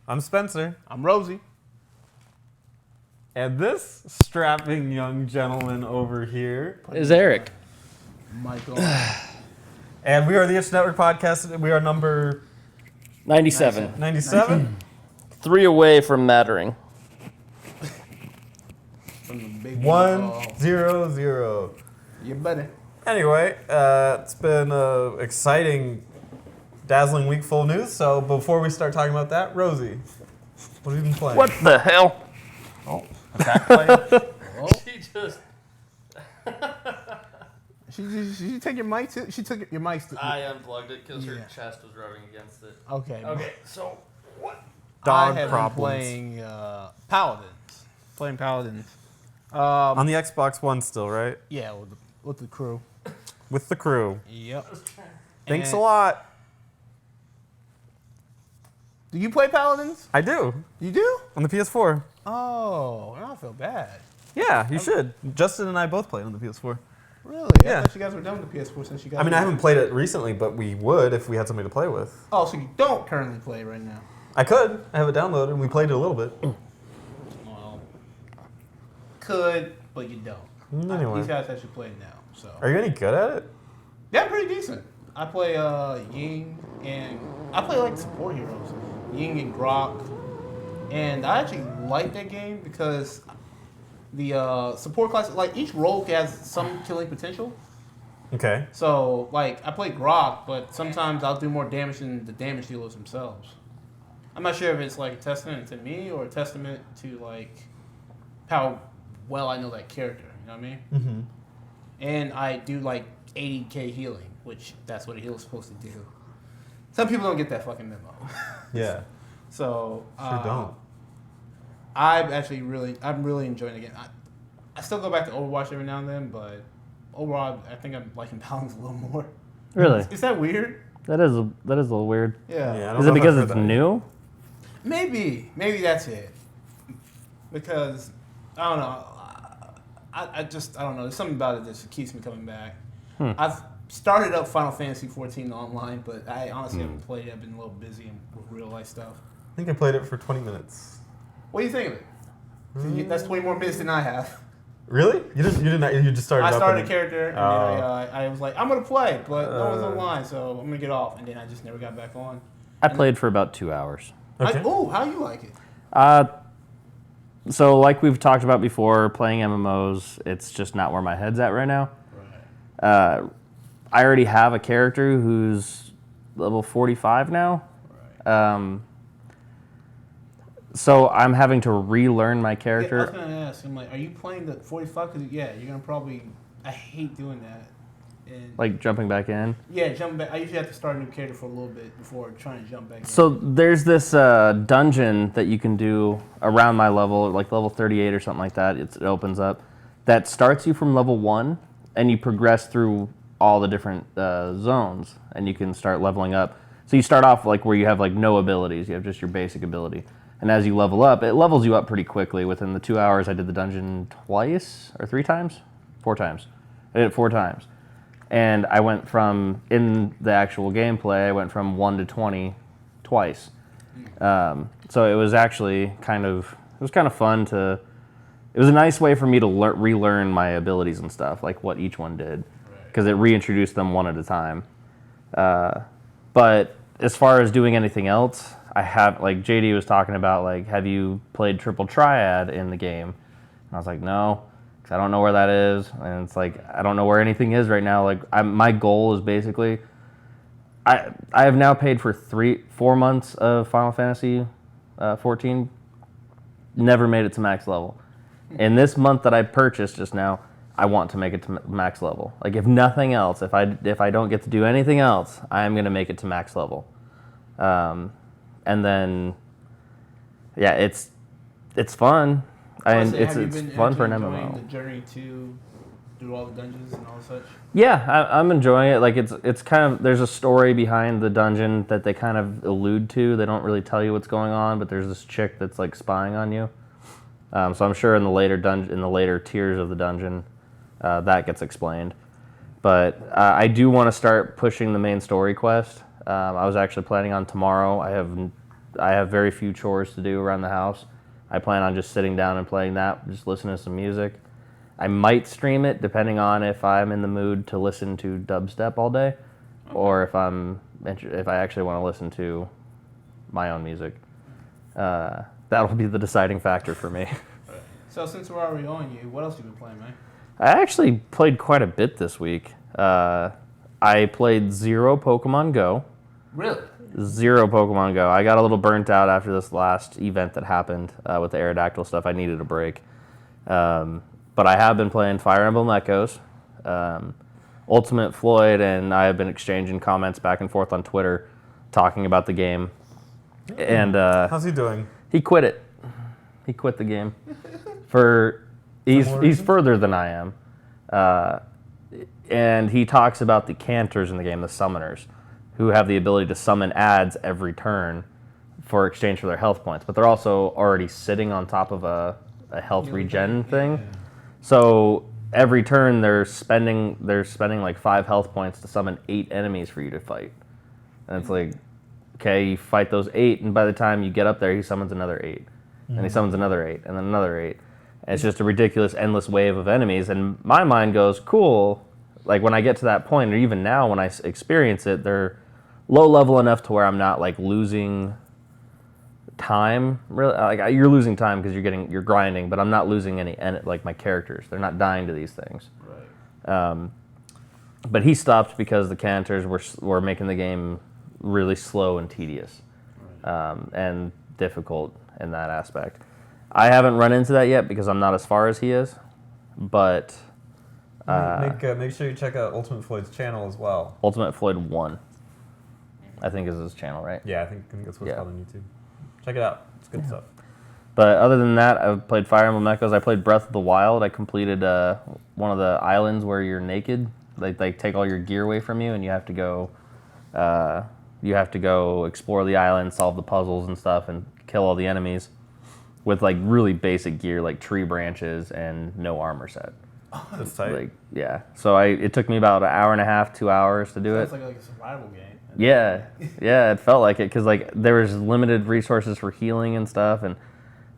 I'm Spencer. I'm Rosie. And this strapping young gentleman over here is Eric. Michael. And we are the Itch Network Podcast. We are number 97. 97? 3 away from mattering. From the big 1-0-0. You better. Anyway, it's been an exciting, dazzling week full of news. So before we start talking about that, Rosie, what have you been playing? What the hell? Oh, attack play? Oh. She take your mic too? She took your mic too. I unplugged it because her chest was rubbing against it. Okay. Okay, so what? Dog I have problems. been playing Paladins. Playing Paladins. On the Xbox One still, right? Yeah, with the crew. With the crew. Yep. Thanks a And- lot. Do you play Paladins? I do. You do? On the PS4. Oh, I feel bad. Yeah, you should. Justin and I both played on the PS4. Really? Yeah. I thought you guys were done with the PS4 since you guys. I mean, I haven't played it recently, but we would if we had somebody to play with. Oh, so you don't currently play right now? I could. I have it downloaded, and we played it a little bit. Well, could, but you don't. Anyway. These guys actually play now, so. Are you any good at it? Yeah, I'm pretty decent. I play Ying and I play like support heroes, Ying and Grok, and I actually like that game because the support class, like each rogue has some killing potential. Okay. So like I play Grok, but sometimes I'll do more damage than the damage dealers themselves. I'm not sure if it's like a testament to me or a testament to like how well I know that character. You know what I mean? Mm-hmm. And I do like 80k healing, which that's what a healer's supposed to do. Some people don't get that fucking memo. Yeah. So Sure don't. I'm really enjoying the game. I still go back to Overwatch every now and then, but overall, I think I'm liking Paladins a little more. Really? Is that weird? That is a little weird. Yeah. Yeah, I don't Is know it if because I've it's heard that. new? Maybe that's it. Because I don't know. I don't know. There's something about it that keeps me coming back. I've started up Final Fantasy 14 online, but I honestly haven't played it. I've been a little busy with real life stuff. I think I played it for 20 minutes. What do you think of it? That's 20 more minutes than I have. Really? You just started. I up started a and- character, and then I was like, I'm gonna play, but no one's online, so I'm gonna get off, and then I just never got back on. I played for about 2 hours. Okay. How you like it? So like we've talked about before, playing MMOs, it's just not where my head's at right now. Right. I already have a character who's level 45 now. Right. So I'm having to relearn my I character. was gonna ask. I'm like, are you playing the 45? Because you're gonna probably. I hate doing that. And Like jumping back in. yeah, jump back. I usually have to start a new character for a little bit before trying to jump back in. So there's this dungeon that you can do around my level, like level 38 or something like that. It opens up. That starts you from level 1, and you progress through all the different zones, and you can start leveling up. So you start off like where you have like no abilities. You have just your basic ability. And as you level up, it levels you up pretty quickly. Within the 2 hours, I did the dungeon twice or 3 times? 4 times. I did it 4 times. And I went from, in the actual gameplay, I went from 1 to 20 twice. So it was actually kind of fun to, it was a nice way for me to relearn my abilities and stuff, like what each one did. Because it reintroduced them one at a time. But as far as doing anything else, I have, like JD was talking about, like, have you played Triple Triad in the game? And I was like, no. I don't know where that is, and it's like I don't know where anything is right now. Like my goal is basically, I have now paid for 4 months of Final Fantasy 14. Never made it to max level. And this month that I purchased just now, I want to make it to max level. Like if nothing else, if I don't get to do anything else, I am gonna make it to max level. And then, yeah, it's fun. And it's fun for an MMO. The journey to do all the dungeons and all such. Yeah, I'm enjoying it. Like it's kind of, there's a story behind the dungeon that they kind of allude to. They don't really tell you what's going on, but there's this chick that's like spying on you. So I'm sure in the later tiers of the dungeon, that gets explained. But I do want to start pushing the main story quest. I was actually planning on tomorrow. I have I have very few chores to do around the house. I plan on just sitting down and playing that, just listening to some music. I might stream it depending on if I'm in the mood to listen to dubstep all day, or if I actually want to listen to my own music. That'll be the deciding factor for me. So since we're already on you, what else have you been playing, man? I actually played quite a bit this week. I played 0 Pokemon Go. Really? 0 Pokemon Go. I got a little burnt out after this last event that happened with the Aerodactyl stuff. I needed a break. But I have been playing Fire Emblem Echoes. Ultimate Floyd and I have been exchanging comments back and forth on Twitter talking about the game. And how's he doing? He quit it. He quit the game. He's further than I am. And he talks about the canters in the game, the summoners, who have the ability to summon adds every turn for exchange for their health points. But they're also already sitting on top of a health regen thing. Yeah. So every turn they're spending like 5 health points to summon 8 enemies for you to fight. And it's like, okay, you fight those 8, and by the time you get up there, he summons another 8. And he summons another 8, and then another 8. And it's just a ridiculous, endless wave of enemies. And my mind goes, cool. Like, when I get to that point, or even now when I experience it, they're low level enough to where I'm not, like, losing time. Really, like, you're losing time because you're grinding, but I'm not losing like, my characters. They're not dying to these things. Right. But he stopped because the canters were making the game really slow and tedious, and difficult in that aspect. I haven't run into that yet because I'm not as far as he is, but make sure you check out Ultimate Floyd's channel as well. Ultimate Floyd 1, I think is his channel, right? Yeah, I think that's what it's called on YouTube. Check it out. It's good stuff. But other than that, I've played Fire Emblem Echoes. I played Breath of the Wild. I completed one of the islands where you're naked. They take all your gear away from you, and you have to go explore the island, solve the puzzles and stuff, and kill all the enemies with like really basic gear, like tree branches and no armor set. That's tight. Like, yeah. So it took me about an hour and a half, 2 hours to do it. Sounds like a survival game. Yeah, it felt like it because like there was limited resources for healing and stuff, and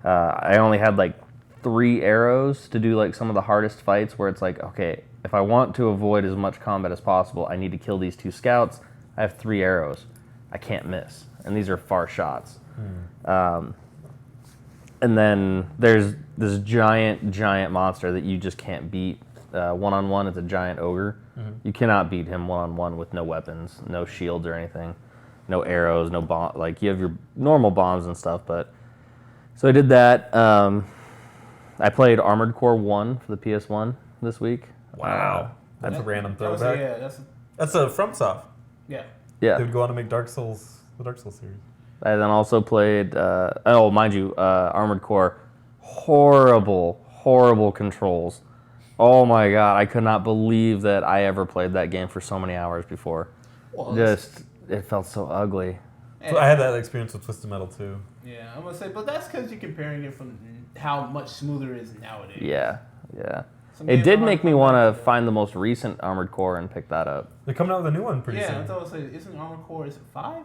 I only had like 3 arrows to do like some of the hardest fights where it's like, okay, if I want to avoid as much combat as possible, I need to kill these 2 scouts. I have 3 arrows. I can't miss, and these are far shots. And then there's this giant monster that you just can't beat one-on-one. It's a giant ogre. You cannot beat him one-on-one with no weapons, no shields or anything, no arrows, no bomb. Like, you have your normal bombs and stuff, but... So I did that. I played Armored Core 1 for the PS1 this week. Wow. That's a random throwback. That's a FromSoft. Yeah. They would go on to make the Dark Souls series. I then also played, mind you, Armored Core. Horrible controls. Oh my god, I could not believe that I ever played that game for so many hours before. Well, it felt so ugly. So I had that experience with Twisted Metal too. Yeah, I'm gonna say, but that's because you're comparing it from how much smoother it is nowadays. Yeah. It did make me want to find the most recent Armored Core and pick that up. They're coming out with a new one pretty soon. Yeah, I thought I was isn't Armored Core, is it 5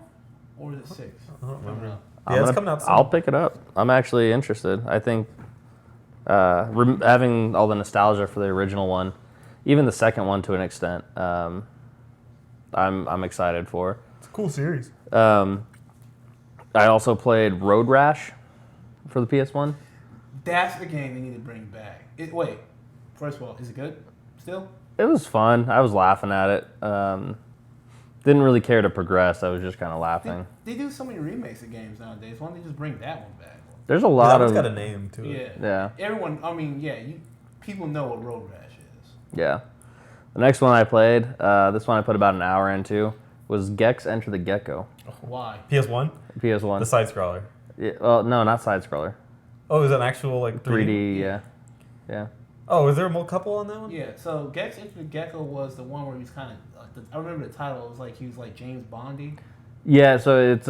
or is it 6? I don't remember. It's coming out soon. I'll pick it up. I'm actually interested. I think having all the nostalgia for the original one, even the second one to an extent, I'm excited for. It's a cool series. I also played Road Rash for the PS1. That's the game they need to bring back. Wait, first of all, is it good still? It was fun. I was laughing at it. Didn't really care to progress. I was just kind of laughing. They do so many remakes of games nowadays. Why don't they just bring that one back? There's a lot of... That one's got a name to it. Yeah. Everyone, people know what Road Rash is. Yeah. The next one I played, this one I put about an hour into, was Gex Enter the Gecko. Why? PS1? PS1. The side-scroller. Yeah, well, no, not side-scroller. Oh, is that an actual, like, 3D, yeah. Oh, is there a couple on that one? Yeah, so Gex Enter the Gecko was the one where he was kind of... I remember the title. It was like he was like James Bondy. Yeah, so it's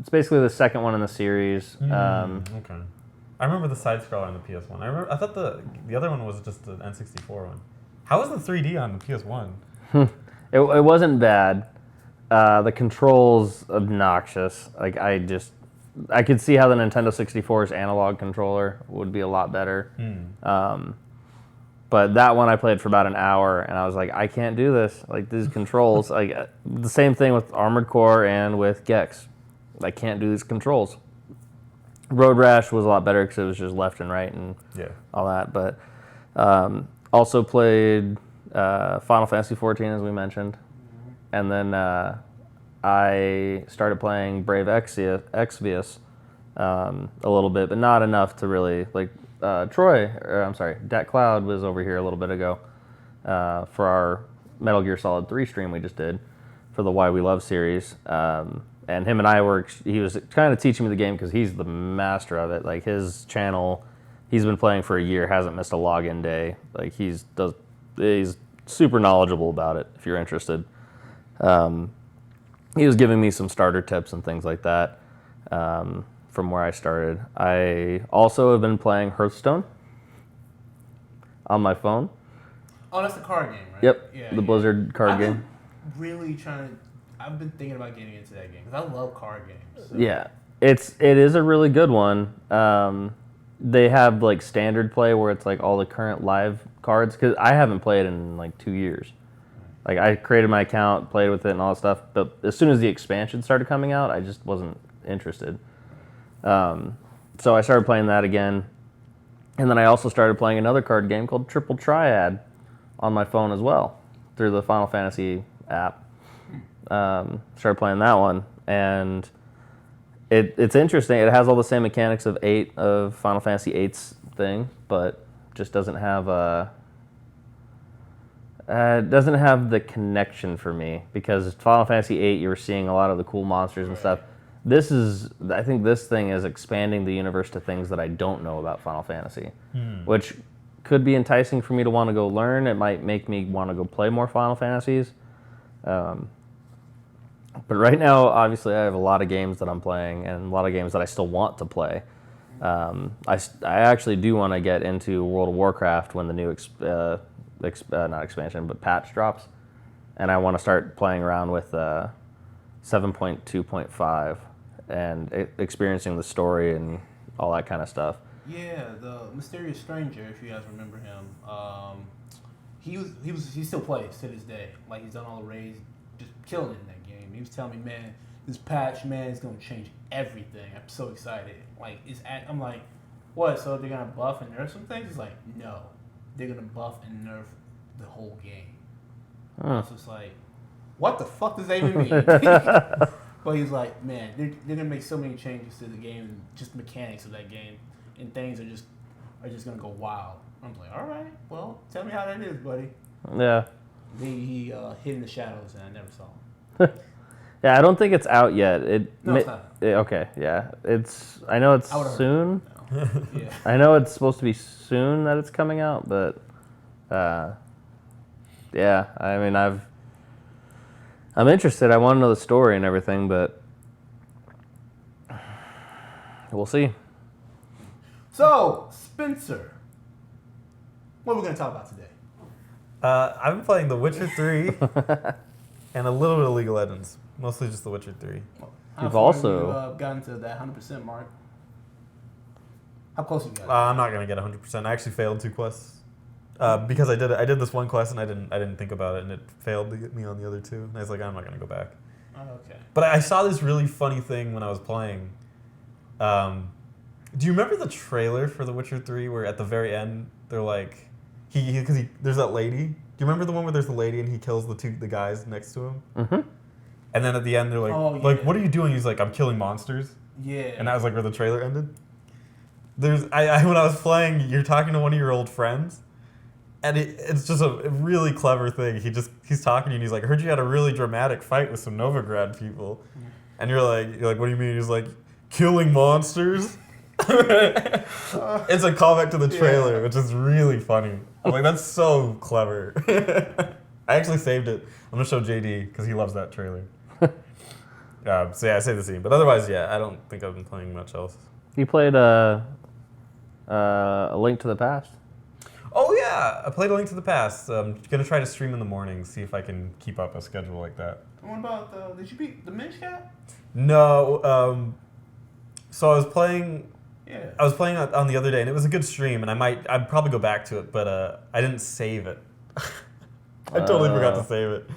basically the second one in the series. Okay. I remember the side-scroller on the PS1. I thought the other one was just the N64 one. How was the 3D on the PS1? It wasn't bad. The controls obnoxious. Like, I could see how the Nintendo 64's analog controller would be a lot better. But that one I played for about an hour, and I was like, I can't do this. Like, these controls, like the same thing with Armored Core and with Gex. I can't do these controls. Road Rash was a lot better because it was just left and right and all that. But also played Final Fantasy 14, as we mentioned. And then I started playing Brave Exvius a little bit, but not enough to really, like, Dat Cloud was over here a little bit ago for our Metal Gear Solid 3 stream we just did for the Why We Love series. And him and I he was kind of teaching me the game because he's the master of it. Like, his channel, he's been playing for a year, hasn't missed a login day. Like, he's super knowledgeable about it, if you're interested. He was giving me some starter tips and things like that from where I started. I also have been playing Hearthstone on my phone. Oh, that's the card game, right? Yep, Yeah, the Blizzard card game. I've been thinking about getting into that game because I love card games. So. Yeah, it is a really good one. They have like standard play where it's like all the current live cards because I haven't played in like 2 years. Like, I created my account, played with it and all that stuff, but as soon as the expansion started coming out, I just wasn't interested. So I started playing that again, and then I also started playing another card game called Triple Triad on my phone as well through the Final Fantasy app. Started playing that one, and it's interesting. It has all the same mechanics of Final Fantasy VIII's thing, but just doesn't have the connection for me because Final Fantasy VIII, you were seeing a lot of the cool monsters and stuff. I think this thing is expanding the universe to things that I don't know about Final Fantasy, which could be enticing for me to want to go learn. It might make me want to go play more Final Fantasies. But right now, obviously, I have a lot of games that I'm playing and a lot of games that I still want to play. I actually do want to get into World of Warcraft when the new not expansion, but patch drops. And I want to start playing around with 7.2.5 and experiencing the story and all that kind of stuff. Yeah, the Mysterious Stranger, if you guys remember him, he still plays to this day. Like, he's done all the raids, just killing it in that game. He was telling me, man, this patch, man, is gonna change everything. I'm so excited. Like, I'm like, what? So they're gonna buff and nerf some things? He's like, no, they're gonna buff and nerf the whole game. I was just like, what the fuck does that even mean? But he's like, man, they're gonna make so many changes to the game and just mechanics of that game, and things are just gonna go wild. I'm like, all right, well, tell me how that is, buddy. Yeah. He hid in the shadows, and I never saw him. Yeah, I don't think it's out yet. No, it's not. Okay, yeah, I know it's soon. Yeah. I know it's supposed to be soon that it's coming out, but yeah, I mean, I'm interested. I want to know the story and everything, but we'll see. So, Spencer, what are we going to talk about today? I've been playing The Witcher 3 and a little bit of League of Legends. Mostly just The Witcher 3. You've also gotten to that 100% mark. How close you got? I'm not gonna get 100%. I actually failed 2 quests because I did this one quest and I didn't think about it and it failed to get me on the other 2. And I was like, I'm not gonna go back. Oh, okay. But I saw this really funny thing when I was playing. Do you remember the trailer for The Witcher 3 where at the very end they're like, there's that lady. Do you remember the one where there's the lady and he kills the guys next to him? Mm-hmm. And then at the end they're like, what are you doing? He's like, I'm killing monsters. Yeah. And that was like where the trailer ended. When I was playing, you're talking to one of your old friends, and it's just a really clever thing. He's talking to you and he's like, I heard you had a really dramatic fight with some Novigrad people. And you're like, what do you mean? He's like, killing monsters? It's a callback to the trailer, which is really funny. I'm like, that's so clever. I actually saved it. I'm going to show JD because he loves that trailer. So yeah, I saved the scene. But otherwise, yeah, I don't think I've been playing much else. You played A Link to the Past? Oh yeah, I played A Link to the Past. I'm going to try to stream in the morning, see if I can keep up a schedule like that. What about did you beat the Minish Cap? No, So I was playing. Yeah. I was playing on the other day, and it was a good stream, and I'd probably go back to it, but I didn't save it. I totally forgot to save it.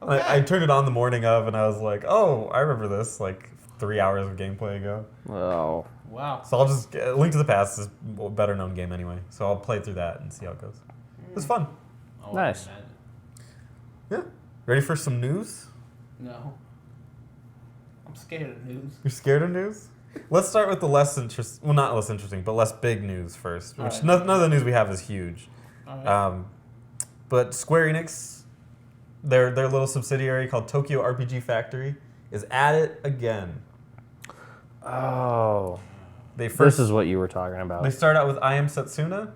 Okay. I turned it on the morning of, and I was like, oh, I remember this, like 3 hours of gameplay ago. Oh. Wow. So I'll just Link to the Past is a better known game anyway, so I'll play through that and see how it goes. It was fun. Oh, Nice. Yeah. Ready for some news? No. I'm scared of news. You're scared of news? Let's start with the not less interesting, but less big news first. Which Alright. none of the news we have is huge. All right. But Square Enix, their little subsidiary called Tokyo RPG Factory, is at it again. Oh. This is what you were talking about. They start out with I Am Setsuna,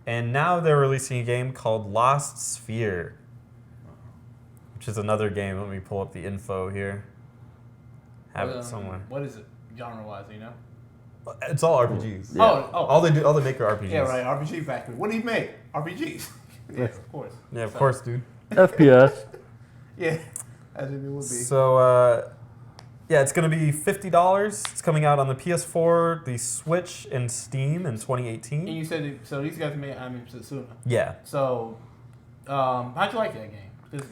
and now they're releasing a game called Lost Sphear, which is another game. Let me pull up the info here. Have it somewhere. What is it, genre-wise? You know? It's all RPGs. Yeah. Oh. All they make are RPGs. Yeah, right. RPG Factory. What do you make? RPGs. Yeah, of course. Yeah, of course, dude. FPS. Yeah, as it would be. So, yeah, it's going to be $50. It's coming out on the PS4, the Switch, and Steam in 2018. And you said so. These guys made I Am Setsuna. Yeah. So, how'd you like that game? 'Cause,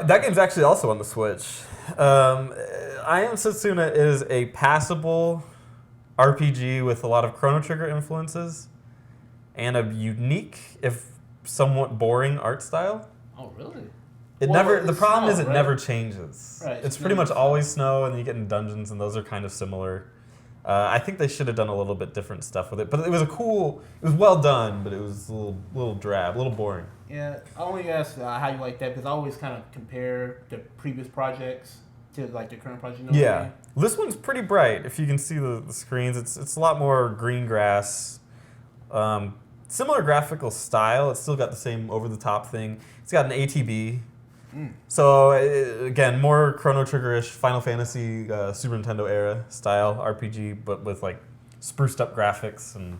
That game's actually also on the Switch. I Am Setsuna is a passable RPG with a lot of Chrono Trigger influences and a unique, if somewhat boring, art style. Oh, really? The problem is snow, it right? never changes. Right, It's it's pretty never much always snow, and then you get in dungeons, and those are kind of similar. I think they should have done a little bit different stuff with it, but it was well done, but it was a little drab, a little boring. Yeah, I only asked how you like that because I always kind of compare the previous projects to like the current project. You know what I Yeah, mean? this one's pretty bright. If you can see the screens, it's a lot more green grass. Similar graphical style. It's still got the same over-the-top thing. It's got an ATB. So again, more Chrono Trigger-ish, Final Fantasy, Super Nintendo era style RPG, but with like spruced up graphics and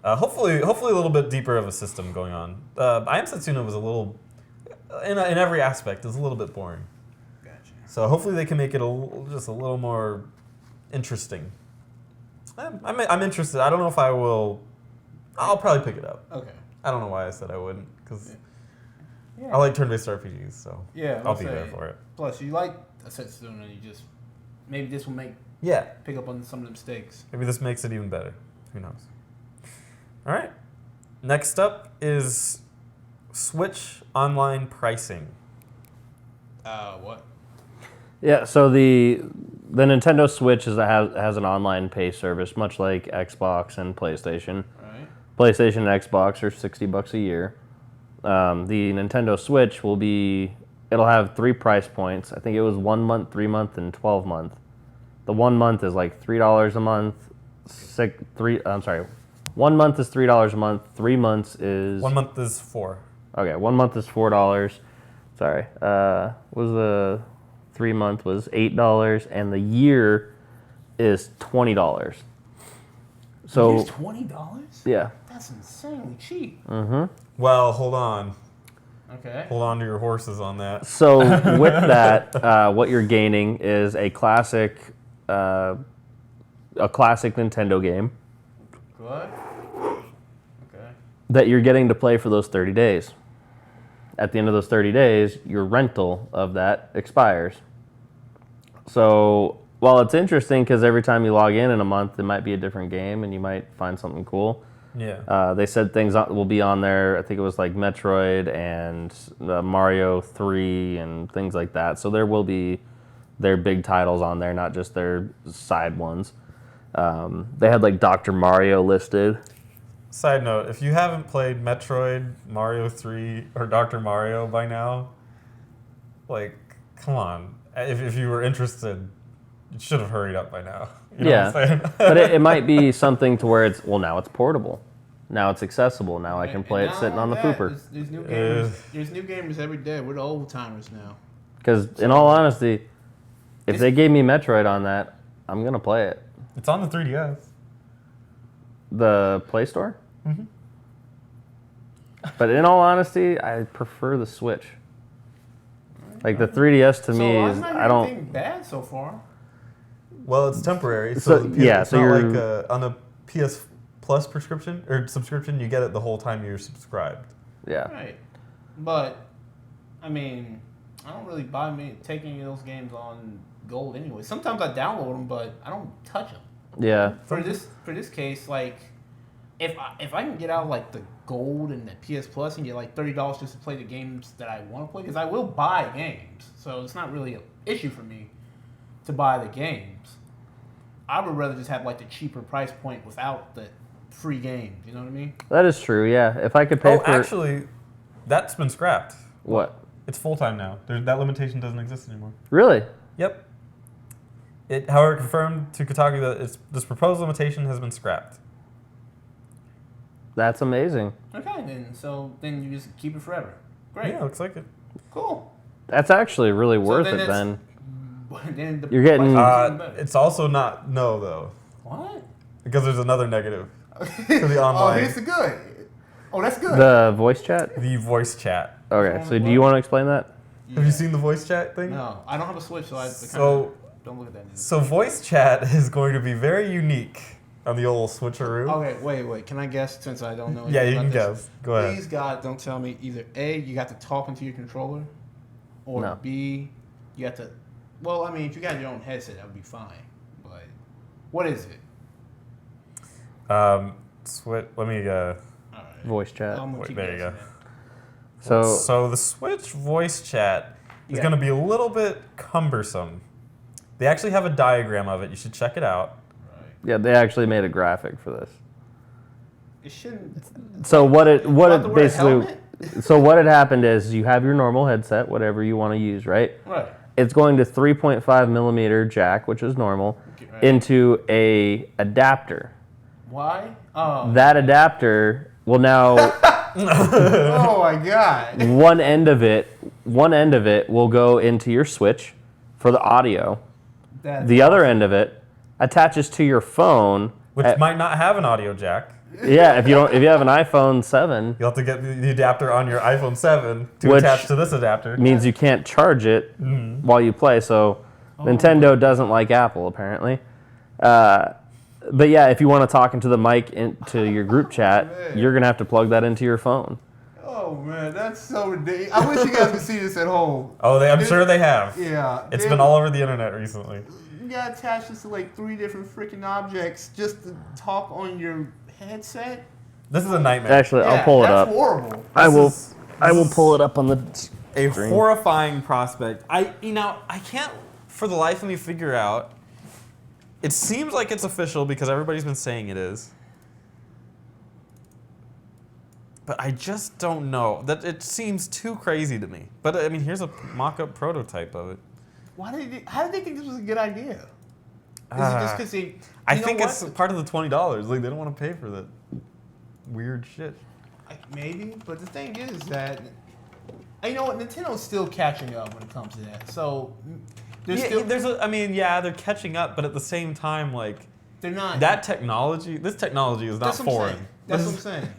hopefully a little bit deeper of a system going on. I Am Setsuna was a little, in every aspect, is a little bit boring. Gotcha. So hopefully they can make it just a little more interesting. I'm interested. I don't know if I will. I'll probably pick it up. Okay. I don't know why I said I wouldn't, because Yeah. I like turn-based RPGs, so Yeah, I'll be there for it. Plus, you like a Setsuna, and you just maybe this will Yeah, pick up on some of the mistakes. maybe this makes it even better. Who knows? All right. Next up is Switch online pricing. What? Yeah, so the Nintendo Switch has an online pay service, much like Xbox and PlayStation. Right. PlayStation and Xbox are $60 a year. The Nintendo Switch it'll have 3 price points. I think it was 1 month, 3 month, and 12 month. The 1 month is like $3 a month. 1 month is $3 a month. 3 months is 1 month is $4. Okay, 1 month is $4. Sorry. Was the 3 month was $8, and the year is $20. So Here's $20? yeah. That's insanely cheap. Well, hold on. Okay. Hold on to your horses on that. So with that, what you're gaining is a classic Nintendo game Good. Okay. that you're getting to play for those 30 days. At the end of those 30 days, your rental of that expires. So while it's interesting because every time you log in a month, it might be a different game and you might find something cool. Yeah. They said things will be on there. I think it was like Metroid and Mario 3 and things like that. So there will be their big titles on there, not just their side ones. They had like Dr. Mario listed. Side note, if you haven't played Metroid, Mario 3, or Dr. Mario by now, like, come on. If you were interested, you should have hurried up by now. You know what I'm saying? But it might be something to where now it's portable. Now it's accessible. Now I can play it sitting on the pooper. There's new gamers. There's new gamers every day. We're the old timers now. Because in all honesty, if they gave me Metroid on that, I'm going to play it. It's on the 3DS. The Play Store? Mm-hmm. But in all honesty, I prefer the Switch. Like the 3DS to me is I'm not I don't. anything bad so far. Well, it's temporary. So, yeah, it's so not you're- like on a PS Plus prescription or subscription. You get it the whole time you're subscribed. Yeah. Right. But, I mean, I don't really buy taking those games on gold anyway. Sometimes I download them, but I don't touch them. Yeah. For this case, like, if I can get out like the gold and the PS Plus and get like $30 just to play the games that I want to play, because I will buy games, so it's not really an issue for me to buy the games. I would rather just have like the cheaper price point without the free games. You know what I mean? That is true, yeah. If I could pay Oh, for... actually, that's been scrapped. What? It's full time now. That limitation doesn't exist anymore. Really? Yep. It, however, confirmed to Kotaku that this proposed limitation has been scrapped. That's amazing. Okay, then you just keep it forever. Great. Yeah, looks like it. Cool. That's actually really worth then it that's- then. Then the You're getting- price is even better. It's also not no though, What? because there's another negative to the online. Oh, here's the good. Oh, that's good. The voice chat? The voice chat. Okay, so do you want to explain that? Have you seen the voice chat thing? No, I don't have a Switch, so I So- don't look at that. News. So voice chat is going to be very unique on the old switcheroo. Okay, wait. Can I guess since I don't know? Yeah, anything you about can this? guess. Go ahead. Please, God, don't tell me either A, you got to talk into your controller, or No. B, you got to. Well, I mean, if you got your own headset, that would be fine. But what is it? Let me. All right. Voice chat. I'm gonna Wait, keep there you guessing So, So the Switch voice chat is Yeah. going to be a little bit cumbersome. They actually have a diagram of it. You should check it out. it. Right. yeah, they actually made a graphic for this. It shouldn't. So what it About the word basically helmet? so what had happened is you have your normal headset, whatever you want to use, right? Right. It's going to 3.5 millimeter jack, which is normal, Okay, right. into a adapter. Why? Oh. That adapter will now Oh my God. one end of it will go into your Switch for the audio. That's The other end of it attaches to your phone. Which might not have an audio jack. Yeah, if you have an iPhone 7, You'll have to get the adapter on your iPhone 7 to Which attach to this adapter. means you can't charge it while you play. So Nintendo doesn't like Apple apparently. But yeah, if you want to talk into the mic into your group chat, man. you're gonna have to plug that into your phone. Oh man, that's so ridiculous. I wish you guys could see this at home. Oh, I'm sure they have. Yeah. It's been all over the internet recently. You gotta attach this to like 3 different freaking objects just to talk on your headset. This is a nightmare. Actually, I'll pull it that's up. horrible. I will This pull it up on the a screen. horrifying prospect. I can't for the life of me figure out. It seems like it's official because everybody's been saying it is. But I just don't know. That it seems too crazy to me. But I mean, here's a mock-up prototype of it. How did they think this was a good idea? Is it just because they? I you know think what? it's part of the $20. Like they don't want to pay for that weird shit. Maybe, but the thing is that you know what? Nintendo's still catching up when it comes to that. So there's still they're catching up, but at the same time, like they're not. this technology is not That's what I'm foreign. saying. That's what I'm saying.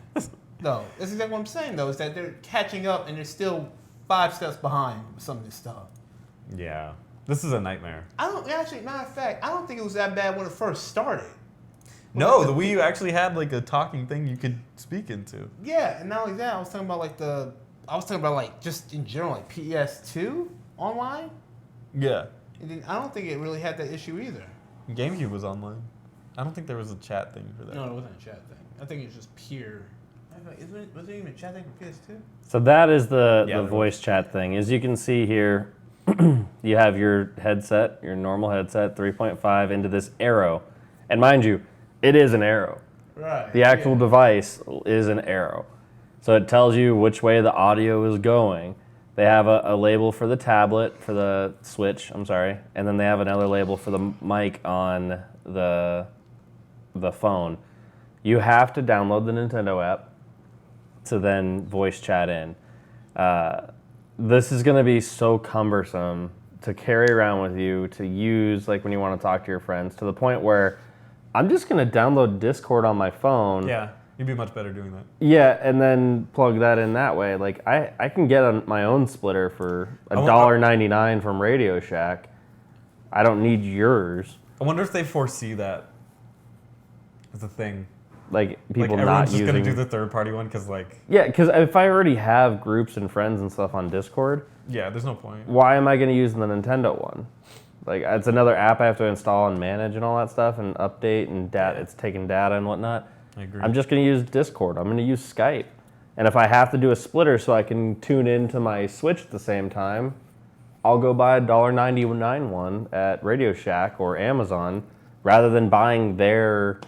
No, that's exactly what I'm saying though. Is that they're catching up and they're still 5 steps behind with some of this stuff. Yeah, this is a nightmare. Matter of fact, I don't think it was that bad when it first started. No, the Wii U actually had like a talking thing you could speak into. Yeah, and not only that, I was talking about like just in general, like PS2 online. Yeah, And then I don't think it really had that issue either. GameCube was online. I don't think there was a chat thing for that. No, it wasn't a chat thing. I think it was just pure. Was there even a chat thing for PS2? So that is the Yeah, there voice chat thing. As you can see here, you have your headset, your normal headset, 3.5 into this arrow. And mind you, it is an arrow. Right. The actual device is an arrow. So it tells you which way the audio is going. They have a label for the tablet, for the Switch, and then they have another label for the mic on the phone. You have to download the Nintendo app to then voice chat in. This is going to be so cumbersome to carry around with you, to use like when you want to talk to your friends, to the point where I'm just going to download Discord on my phone. Yeah, you'd be much better doing that. Yeah, and then plug that in that way. Like I can get my own splitter for $1.99 from Radio Shack. I don't need yours. I wonder if they foresee that as a thing. Like people Like not everyone's just using. gonna do the third party one because Yeah, because if I already have groups and friends and stuff on Discord, yeah, there's no point. why am I going to use the Nintendo one? Like it's another app I have to install and manage and all that stuff and update and it's taking data and whatnot. I agree. I'm just going to use Discord. I'm going to use Skype. And if I have to do a splitter so I can tune into my Switch at the same time, I'll go buy a $1.99 one at Radio Shack or Amazon rather than buying their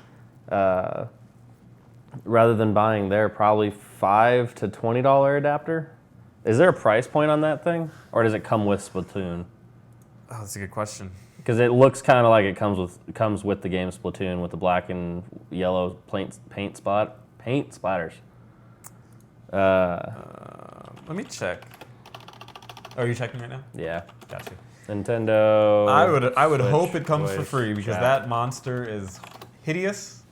probably $5 to $20 adapter. Is there a price point on that thing, or does it come with Splatoon? Oh, that's a good question. Because it looks kind of like it comes with the game Splatoon with the black and yellow paint splatters. Let me check. Oh, are you checking right now? Yeah, Gotcha. Nintendo. I would Switch hope it comes for voice free because chat. that monster is hideous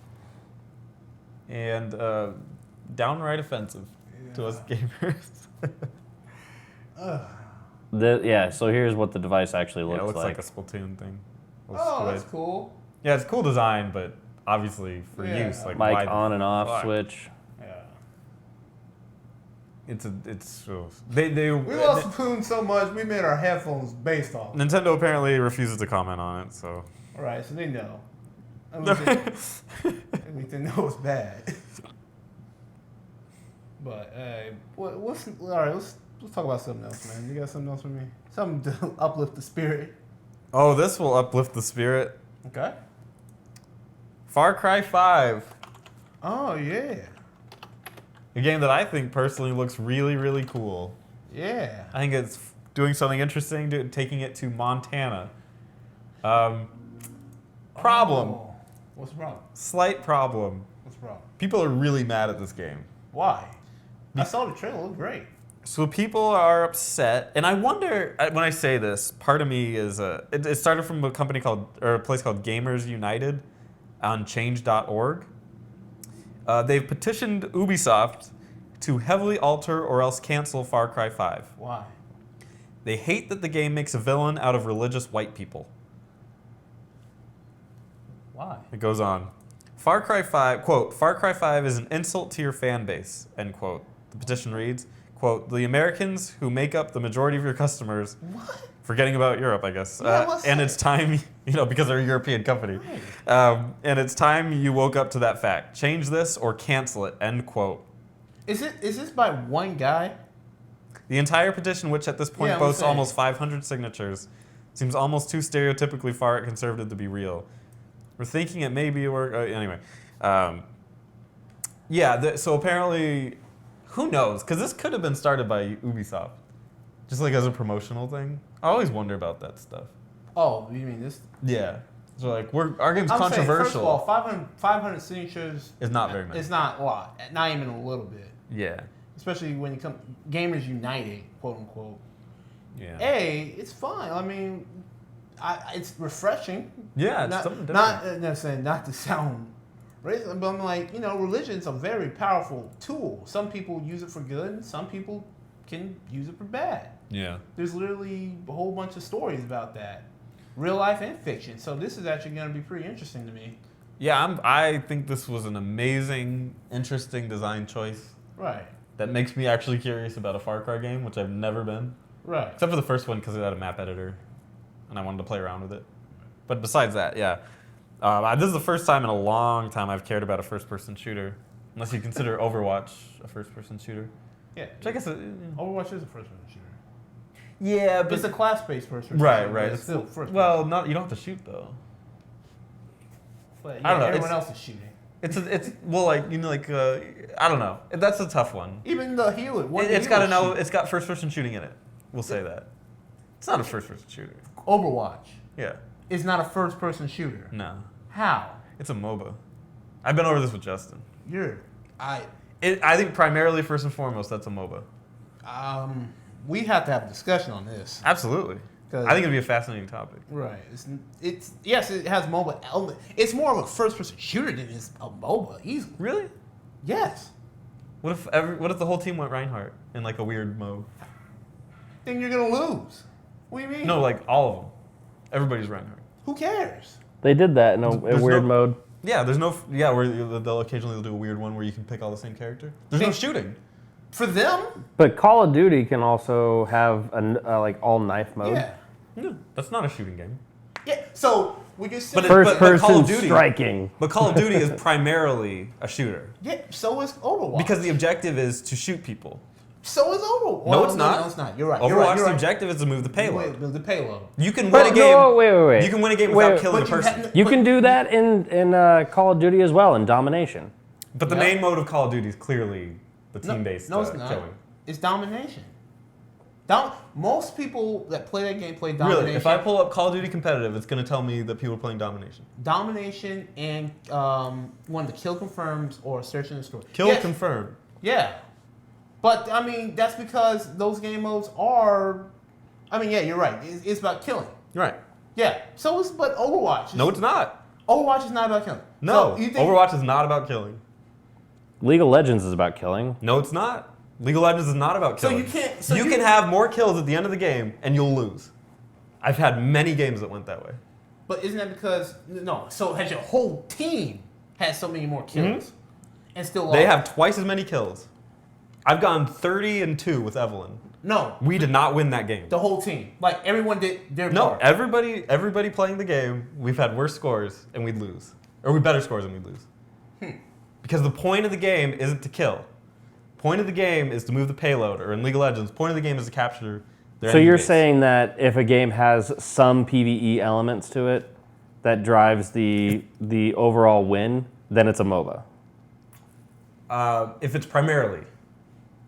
and downright offensive to us gamers. So here's what the device actually looks Yeah, it looks like like. a Splatoon thing. Oh, that's cool. Yeah, it's cool design, but obviously for Yeah. use, like Mic why the on and off fuck? switch. Yeah. They We love Splatoon so much, we made our headphones based off. Nintendo apparently refuses to comment on it, so All right, so they know. At least they know it's bad. But what's all right? Let's talk about something else, man. You got something else for me? Something to uplift the spirit. oh, this will uplift the spirit. Okay. Far Cry 5, Oh yeah, a game that I think personally looks really, really cool. yeah. I think it's doing something interesting, taking it to Montana. Problem. Oh. What's the problem? Slight problem. What's the problem? People are really mad at this game. Why? I saw the trailer. It looked great. So people are upset, and I wonder, when I say this, part of me is, it started from a place called Gamers United on change.org. They've petitioned Ubisoft to heavily alter or else cancel Far Cry 5. Why? They hate that the game makes a villain out of religious white people. Why? It goes on. Far Cry 5, quote, Far Cry 5 is an insult to your fan base, end quote. The petition reads, quote, the Americans who make up the majority of your customers, What? forgetting about Europe, I guess, Yeah, what's and that? it's time, because they're a European company, and it's time you woke up to that fact. Change this or cancel it, end quote. Is this by one guy? The entire petition, which at this point Yeah, I'm boasts saying. almost 500 signatures, seems almost too stereotypically far conservative to be real. We're thinking it may be work. Anyway, so apparently, who knows? Because this could have been started by Ubisoft, just like as a promotional thing. I always wonder about that stuff. Oh, you mean this? Yeah, so like our game's I'm saying, controversial. first of all, 500 signatures It's not very many. It's not a lot. Not even a little bit. Yeah, Especially when you come Gamers United, quote unquote. yeah, It's fine. I mean, it's refreshing. yeah. It's Not, something not, different. not to sound racist, but I'm like, religion's a very powerful tool. Some people use it for good, and some people can use it for bad. Yeah. There's literally a whole bunch of stories about that, real life and fiction. So this is actually going to be pretty interesting to me. Yeah, I think this was an amazing, interesting design choice Right. that makes me actually curious about a Far Cry game, which I've never been. Right. Except for the first one because it had a map editor, and I wanted to play around with it. But besides that, yeah. This is the first time in a long time I've cared about a first-person shooter, unless you consider Overwatch a first-person shooter. Yeah. Which I guess Overwatch is a first-person shooter. yeah, It's a class-based first-person right, shooter. right. But it's still first-person. Well, you don't have to shoot though. But I don't know, everyone else is shooting. I don't know. That's a tough one. Even the healer. It's got first-person shooting in it. We'll say that. It's not a first-person shooter. Overwatch Yeah. is not a first-person shooter. No. How? It's a MOBA. I've been over this with Justin. I think primarily, first and foremost, that's a MOBA. We have to have a discussion on this. Absolutely. I think it'd be a fascinating topic. Right. It's yes, it has MOBA element. It's more of a first-person shooter than it's a MOBA. Easily. Really? Yes. What if the whole team went Reinhardt in like a weird mode? Then you're gonna lose. What do you mean? No, like all of them. Everybody's Reinhardt. Who cares? They did that in a There's weird no- mode. Yeah, there's no. Yeah, where they'll occasionally do a weird one where you can pick all the same character. There's no shooting. For them, But Call of Duty can also have like all knife mode. yeah. No, that's not a shooting game. Yeah, so when you're saying... But First Call person of Duty- striking. But Call of Duty is primarily a shooter yeah, so is Overwatch. because the objective is to shoot people. So is Overwatch. No, it's not. No, it's not. You're right. Overwatch, You're right. the objective is to move the payload. Build the payload. You can win But a game. no, wait. You can win a game Wait, without killing a but you person. hadn't- You But- can do that in Call of Duty as well, in Domination. But the Yeah. main mode of Call of Duty is clearly the team-based No, it's not. killing. It's domination. Most people that play that game play domination. Really, if I pull up Call of Duty competitive, it's going to tell me that people are playing domination. Domination and one of the kill confirms or search and destroy. Kill Yes. confirmed. Yeah. But, I mean, that's because those game modes are... I mean, yeah, you're right. It's about killing. Right. Yeah. So is... But Overwatch... No, it's not. Overwatch is not about killing. No, So you think, Overwatch is not about killing. League of Legends is about killing. No, it's not. League of Legends is not about So killing. you can't- so you you- can have more kills at the end of the game, and you'll lose. I've had many games that went that way. But isn't that because... No. So has your whole team had so many more kills and still lost? They have twice as many kills. I've gone 30-2 with Evelyn. No. We did not win that game. The whole team. Like, everyone did their No, part. everybody playing the game, we've had worse scores and we'd lose. Or we better scores and we'd lose. Because the point of the game isn't to kill. Point of the game is to move the payload, or in League of Legends, point of the game is to capture their So enemy you're base. saying that if a game has some PvE elements to it that drives the overall win, then it's a MOBA. If it's primarily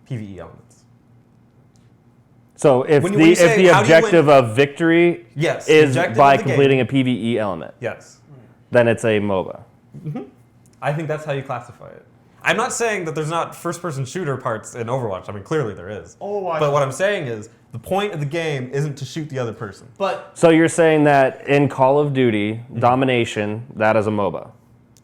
PvE elements. So if When you say, the how do you objective of victory Yes, the is objective by of the game- completing a PvE element, Yes. then it's a MOBA. I think that's how you classify it. I'm not saying that there's not first-person shooter parts in Overwatch. I mean, clearly there is. Overwatch- But what I'm saying is, the point of the game isn't to shoot the other person. But So you're saying that in Call of Duty, Domination, that is a MOBA.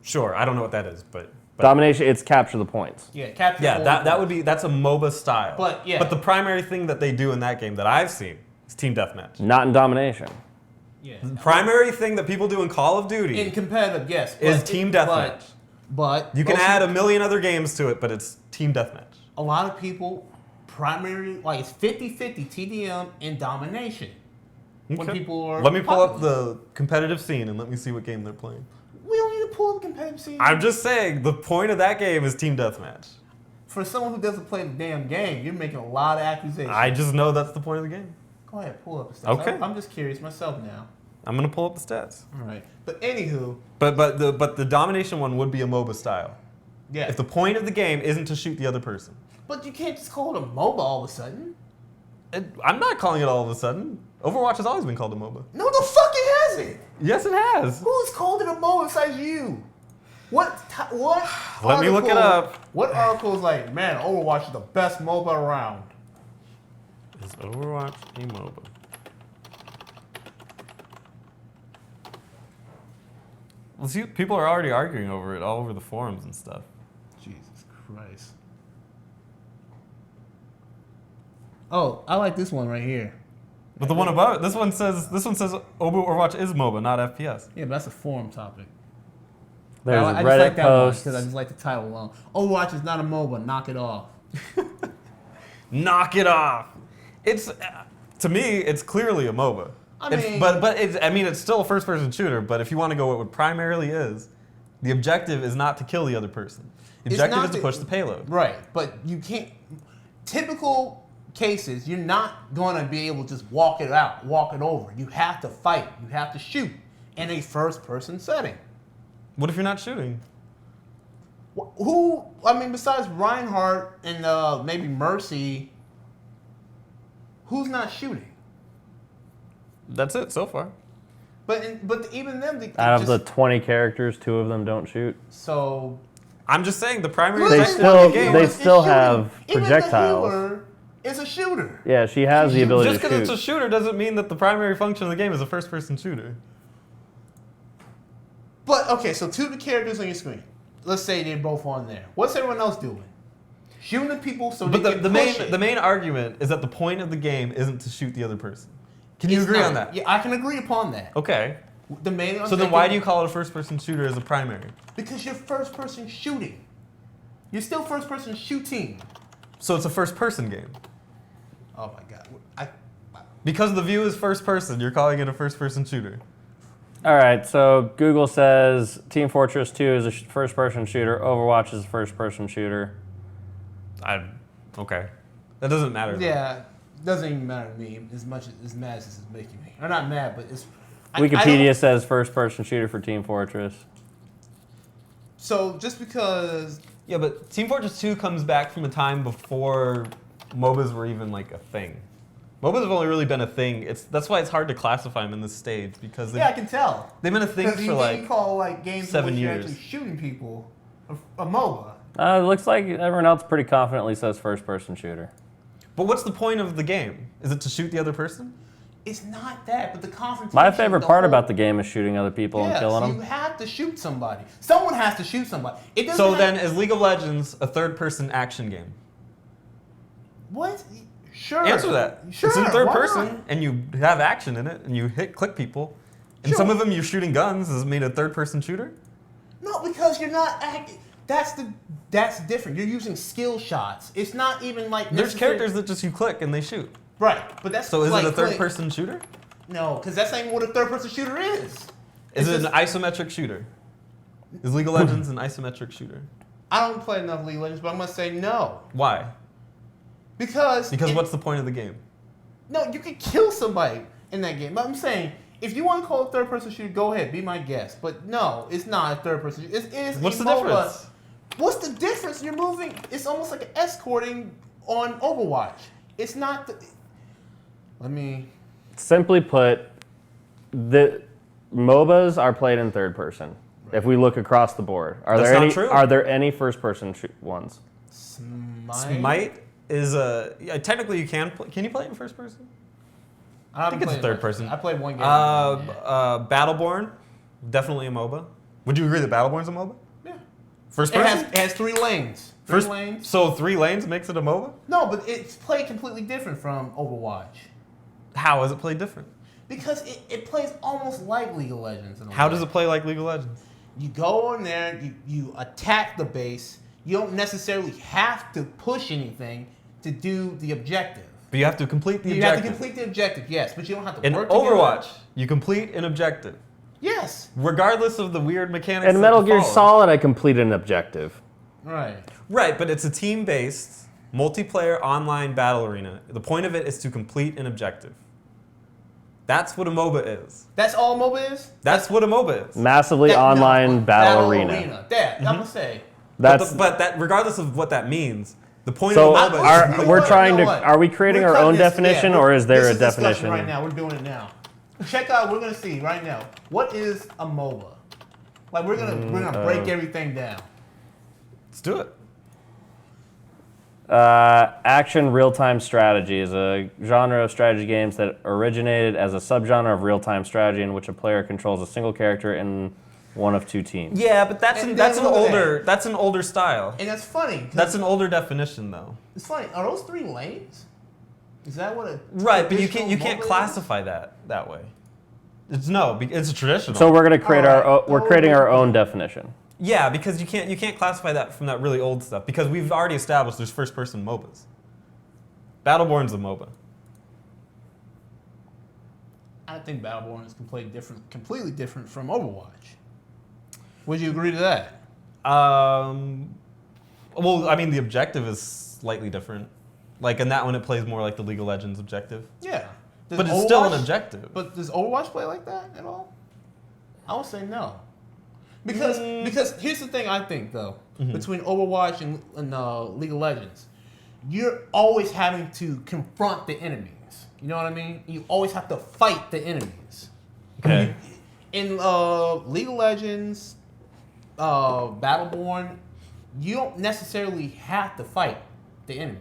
Sure, I don't know what that is, but Domination, it's capture the points. yeah, capture. yeah, full- that's a MOBA style. But, yeah. But the primary thing that they do in that game that I've seen is team deathmatch. Not in Domination. Yeah. The primary thing that people do in Call of Duty In competitive, yes. is but team it- deathmatch. But You can most add a people- million other games to it, but it's team deathmatch. a lot of people primarily like it's 50-50 TDM and domination. When Okay. people are Let me pull up popular. the competitive scene and let me see what game they're playing. We don't need to pull the competitive scene. I'm just saying the point of that game is team deathmatch. For someone who doesn't play the damn game, you're making a lot of accusations. I just know that's the point of the game. Go ahead, pull up the stats. Okay. I'm just curious myself now. I'm gonna pull up the stats. All right. But anywho, But the domination one would be a MOBA style. yeah. If the point of the game isn't to shoot the other person. But you can't just call it a MOBA all of a sudden. I'm not calling it all of a sudden. Overwatch has always been called a MOBA. No, the fuck it hasn't. Yes, it has. Who's called it a MOBA besides you? What? Let me look it up. What article is like, man, Overwatch is the best MOBA around? Is Overwatch a MOBA? Well, see, people are already arguing over it all over the forums and stuff. Jesus Christ. Oh, I like this one right here. But the one above it, this one says Overwatch is MOBA, not FPS. Yeah, but that's a forum topic. There's I just Reddit like that one posts. because I just like the title alone. Overwatch is not a MOBA. Knock it off. Knock it off. It's to me, it's clearly a MOBA. I mean- It's still a first-person shooter. But if you want to go what it primarily is, the objective is not to kill the other person. The It's objective not is to push the payload. Right, but you can't. Typical cases, you're not going to be able to just walk it out, walk it over. You have to fight. You have to shoot in a first-person setting. What if you're not shooting? Who? I mean, besides Reinhardt and maybe Mercy, who's not shooting? That's it so far. But even them, Out of the 20 characters, 2 of them don't shoot. so I'm just saying the primary Well, They objective still- of the game. they it's still shooting. have Even projectiles. the healer is a shooter. Yeah, she has the ability Just to because it's shoot. a shooter doesn't mean that the primary function of the game is a first-person shooter. But okay, so 2 of the characters on your screen. Let's say they're both on there. What's everyone else doing? Shooting the people so But they can the push main it. the main argument is that the point of the game isn't to shoot the other person. Can you It's agree not. on that? Yeah, I can agree upon that. Okay. The main. So then why do you call it a first-person shooter as a primary? Because you're first-person shooting. You're still first-person shooting. So it's a first-person game. Oh my god. Because the view is first-person, you're calling it a first-person shooter. All right, so Google says Team Fortress 2 is a first-person shooter. Overwatch is a first-person shooter. Okay. That doesn't matter. Yeah, doesn't even matter to me as much as mad as this is making me. Or not mad, but it's... Wikipedia says first-person shooter for Team Fortress. So just because... Yeah, but Team Fortress 2 comes back from a time before MOBAs were even like a thing. MOBAs have only really been a thing. That's why it's hard to classify them in this stage because I can tell. They've been a thing for like you call like games 7 in which you're years. actually shooting people a MOBA. It looks like everyone else pretty confidently says first-person shooter. But what's the point of the game? Is it to shoot the other person? It's not that, but the confrontation. My favorite part about the game is shooting other people and killing them. You have to shoot somebody. Someone has to shoot somebody. It doesn't So have- then, is League of Legends a third-person action game? What? Sure. Answer that. Sure. It's in third why person, not? and you have action in it, and you click people. And some of them you're shooting guns. Is it made a third-person shooter? No, because you're not acting. That's different. You're using skill shots. It's not even like There's characters that just you click and they shoot. right, but that's So is like, it a third-person shooter? No, because that's not even what a third-person shooter is. Is it an isometric shooter? Is League of Legends an isometric shooter? I don't play enough League of Legends, but I'm gonna say no Why? because What's the point of the game? no, you can kill somebody in that game. But I'm saying if you want to call it third-person shooter, go ahead, be my guest. But no, it's not a third-person shooter. It is. What's a the MOBA. difference? What's the difference? You're moving. It's almost like escorting on Overwatch. It's not. Let me. Simply put, the MOBAs are played in third person. Right. If we look across the board, are there any first-person ones? Smite is a technically you can you play it in first person? I think it's a third person. I played one game. Battleborn, definitely a MOBA. Would you agree that Battleborn's a MOBA? Yeah. First person? It has 3 lanes. Lanes. So 3 lanes makes it a MOBA? No, but it's played completely different from Overwatch. How is it played different? Because it plays almost like League of Legends. How does it play like League of Legends? You go in there, you attack the base. You don't necessarily have to push anything to do the objective. But you have to complete the objective. You have to complete the objective, yes, but you don't have to work together. In Overwatch, together. you complete an objective. Yes. Regardless of the weird mechanics. In Metal Gear Solid, I completed an objective. Right. Right, but it's a team-based, multiplayer online battle arena. The point of it is to complete an objective. That's what a MOBA is. That's all MOBA is? That's what a MOBA is. Massively online battle arena. That, I'm going to say. But that, regardless of what that means, the point so of a MOBA is... Are we creating our own definition, or is there a definition? Right now, we're doing it now. Check out, we're going to see right now, what is a MOBA? Like, we're gonna break everything down. Let's do it. Action real-time strategy is a genre of strategy games that originated as a subgenre of real-time strategy in which a player controls a single character in one of 2 teams. Yeah, but that's an older style. And that's funny. That's an older definition, though. It's funny. Are those 3 lanes? Is that what a right? But you can't classify that way. It's a traditional. So we're gonna create we're creating our own definition. Yeah, because you can't classify that from that really old stuff because we've already established there's first-person MOBAs. Battleborn's a MOBA. I think Battleborn is completely different from Overwatch. Would you agree to that? Well, I mean, the objective is slightly different. Like in that one, it plays more like the League of Legends objective. Yeah. But it's still an objective. But does Overwatch play like that at all? I would say no. Because here's the thing I think, though, between Overwatch and League of Legends. You're always having to confront the enemies. You know what I mean? You always have to fight the enemies. Okay. In League of Legends, Battleborn, you don't necessarily have to fight the enemy.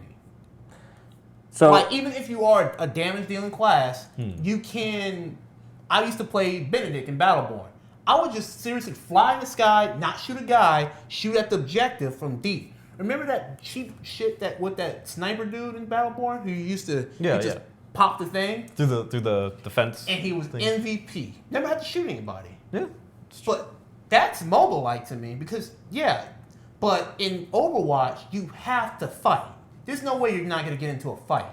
So, like, even if you are a damage-dealing class, you can... I used to play Benedict in Battleborn. I would just seriously fly in the sky, not shoot a guy, shoot at the objective from deep. Remember that cheap shit with that sniper dude in Battleborn who used to... pop the thing. Through the defense. And he was thing. MVP. Never had to shoot anybody. Yeah. But that's MOBA-like to me because, but in Overwatch, you have to fight. There's no way you're not going to get into a fight.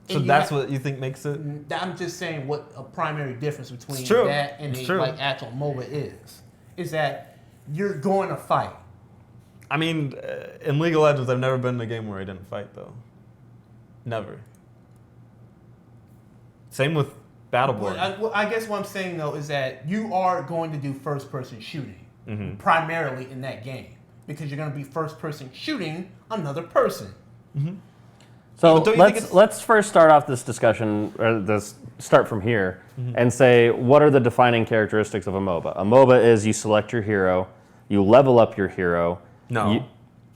So that's what you think makes it? I'm just saying what a primary difference between true. that and actual MOBA is that you're going to fight. I mean, in League of Legends, I've never been in a game where I didn't fight, though. Never. Same with Battleborn. I guess what I'm saying, though, is that you are going to do first-person shooting primarily in that game because you're going to be first-person shooting another person. Mm-hmm. So let's first start off this discussion, or start from here, and say what are the defining characteristics of a MOBA? A MOBA is you select your hero, you level up your hero. No.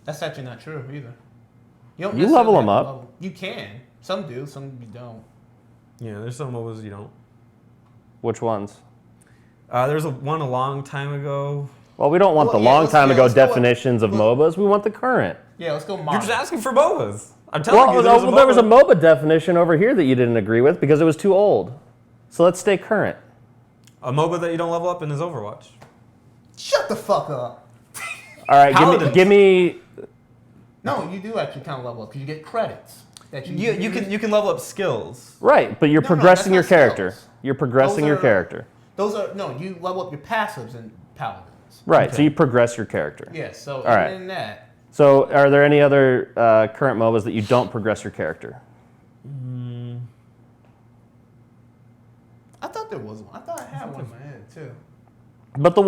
That's actually not true either. You level them up. You can. Some do, some you don't. Yeah, there's some MOBAs you don't. Which ones? There's one a long time ago. Well, we don't want the long time ago definitions of MOBAs. We want the current. Yeah, let's go modern. You're just asking for MOBAs. I'm telling you, there was a MOBA definition over here that you didn't agree with because it was too old. So let's stay current. A MOBA that you don't level up in is Overwatch. Shut the fuck up. All right, give me. No, you do actually kind of level up because you get credits. That You can level up skills. Right, but you're progressing your character. Skills. You're progressing your character. You level up your passives in Paladins. Right, so you progress your character. Yes, so All right. in that. So are there any other current MOBAs that you don't progress your character? I thought there was one. I thought I had one in my head too. But the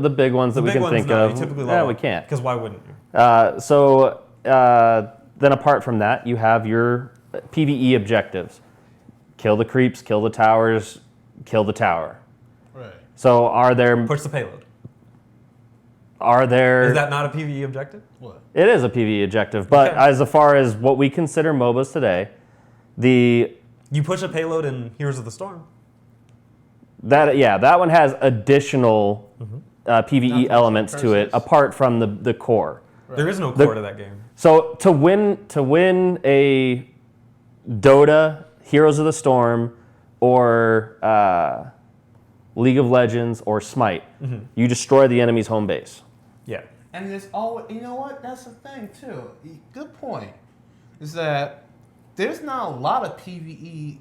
big ones that we can think of, we can't. Because why wouldn't you? Then apart from that, you have your PvE objectives. Kill the creeps, kill the towers, kill the tower. Right. So push the payload. Is that not a PvE objective? What? It is a PvE objective, but as far as what we consider MOBAs today, you push a payload in Heroes of the Storm. That one has additional PvE elements to it apart from the core. Right. There is no core to that game. So to win a Dota, Heroes of the Storm, or League of Legends, or Smite, you destroy the enemy's home base. Yeah. And there's always, you know what? That's the thing too. Good point. Is that there's not a lot of PvE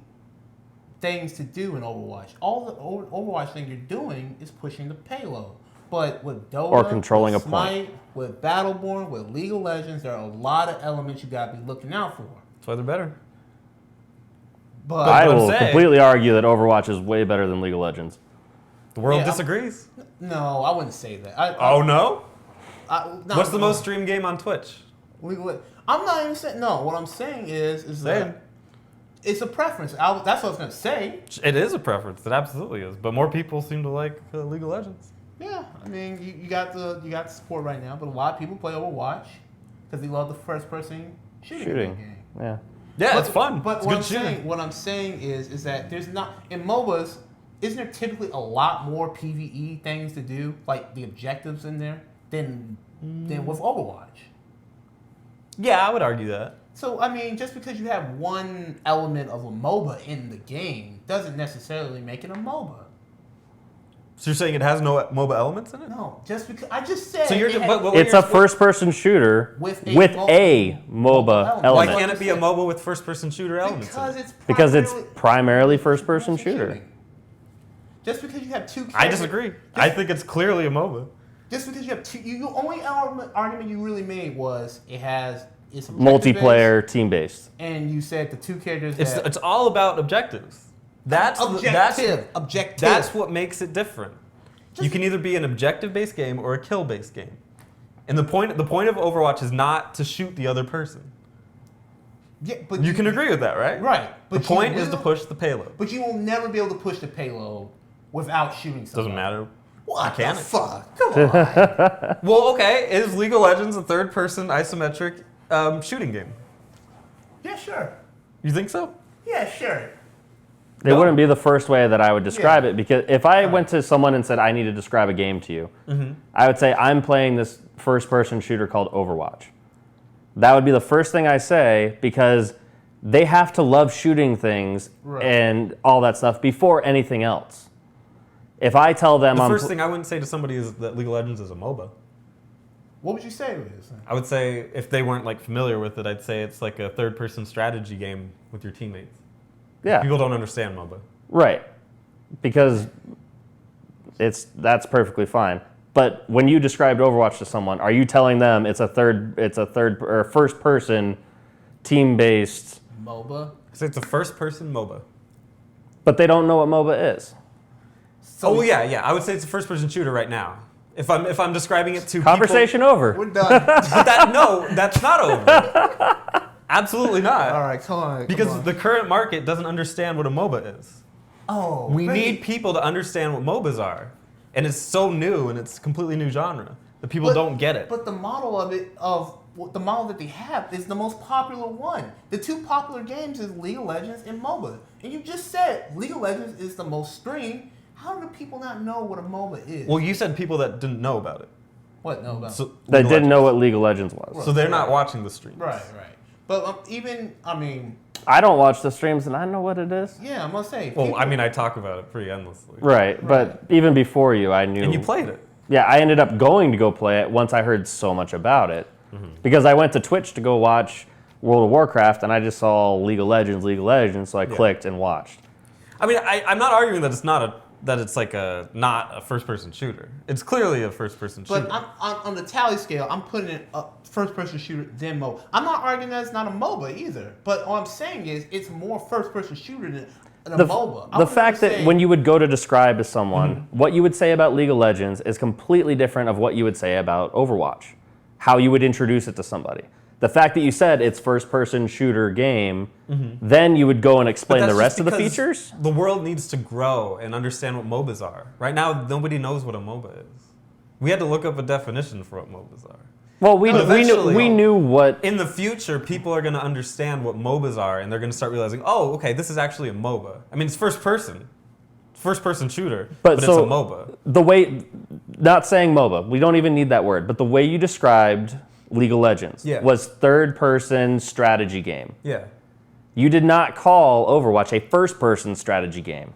things to do in Overwatch. All the Overwatch thing you're doing is pushing the payload. But with Dota, or controlling with a point. with Battleborn, with League of Legends, there are a lot of elements you gotta be looking out for. That's why they're better. But I will completely argue that Overwatch is way better than League of Legends. The world disagrees. No, I wouldn't say that. No? No, What's the most streamed game on Twitch? I'm not even saying. No, what I'm saying is that it's a preference. That's what I was gonna say. It is a preference. It absolutely is. But more people seem to like League of Legends. Yeah, I mean, you got the support right now, but a lot of people play Overwatch because they love the first person shooting game. Yeah. Yeah, it's fun. But it's what I'm saying is that there's not in MOBAs. Isn't there typically a lot more PvE things to do, like the objectives in there, than with Overwatch? Yeah, I would argue that. So, I mean, just because you have one element of a MOBA in the game doesn't necessarily make it a MOBA. So you're saying it has no MOBA elements in it? No, just because I just said so it's a first-person shooter with a MOBA element. Why can't it be a MOBA with first-person shooter elements? Because it's primarily first-person shooter. Just because you have two characters. I disagree. I think it's clearly a MOBA. Just because you have two, the only argument you really made was it's multiplayer, team-based. And you said the two characters. It's all about objectives. That's objective. That's what makes it different. You can either be an objective-based game or a kill-based game. And the point of Overwatch is not to shoot the other person. Yeah, but you can agree with that, right? Right. But the point is to push the payload. But you will never be able to push the payload without shooting somebody. Doesn't matter. What the fuck? Come on. Well, okay. Is League of Legends a third-person isometric shooting game? Yeah, sure. You think so? Yeah, sure. It wouldn't be the first way that I would describe it, because if I went to someone and said, I need to describe a game to you, I would say, I'm playing this first-person shooter called Overwatch. That would be the first thing I say, because they have to love shooting things and all that stuff before anything else. If I tell them... The first thing I wouldn't say to somebody is that League of Legends is a MOBA. What would you say it is? I would say, if they weren't like familiar with it, I'd say it's like a third-person strategy game with your teammates. Yeah. People don't understand MOBA. Right. Because that's perfectly fine. But when you described Overwatch to someone, are you telling them it's a third or first-person team-based MOBA? So it's a first-person MOBA. But they don't know what MOBA is. So yeah. I would say it's a first-person shooter right now. If I'm describing it to Conversation people, over. We're done. But that's not over. Absolutely not. All right, come on. Because the current market doesn't understand what a MOBA is. Oh, We need people to understand what MOBAs are. And it's so new and it's a completely new genre that people don't get it. But the model the model that they have is the most popular one. The two popular games is League of Legends and MOBA. And you just said League of Legends is the most streamed. How do people not know what a MOBA is? Well, you said people that didn't know about it. What know about? So, They didn't know what League of Legends was. So they're not watching the stream. Right. But I don't watch the streams and I know what it is. yeah, I'm gonna say. Well, I talk about it pretty endlessly. Right. But even before you, I knew. And you played it. Yeah, I ended up going to go play it once I heard so much about it. Because I went to Twitch to go watch World of Warcraft and I just saw League of Legends, so I clicked and watched. I'm not arguing that it's not a first-person shooter. It's clearly a first-person shooter. But on the tally scale, I'm putting it up first-person shooter than MOBA. I'm not arguing that it's not a MOBA either. But all I'm saying is it's more first-person shooter than a MOBA. The fact that when you would go to describe to someone, what you would say about League of Legends is completely different of what you would say about Overwatch. How you would introduce it to somebody. The fact that you said it's first-person shooter game, then you would go and explain the rest of the features? The world needs to grow and understand what MOBAs are. Right now, nobody knows what a MOBA is. We had to look up a definition for what MOBAs are. Well, we knew what... In the future, people are going to understand what MOBAs are, and they're going to start realizing, oh, okay, this is actually a MOBA. It's first-person shooter, but it's a MOBA. The way... Not saying MOBA. We don't even need that word. But the way you described League of Legends was third-person strategy game. Yeah. You did not call Overwatch a first-person strategy game.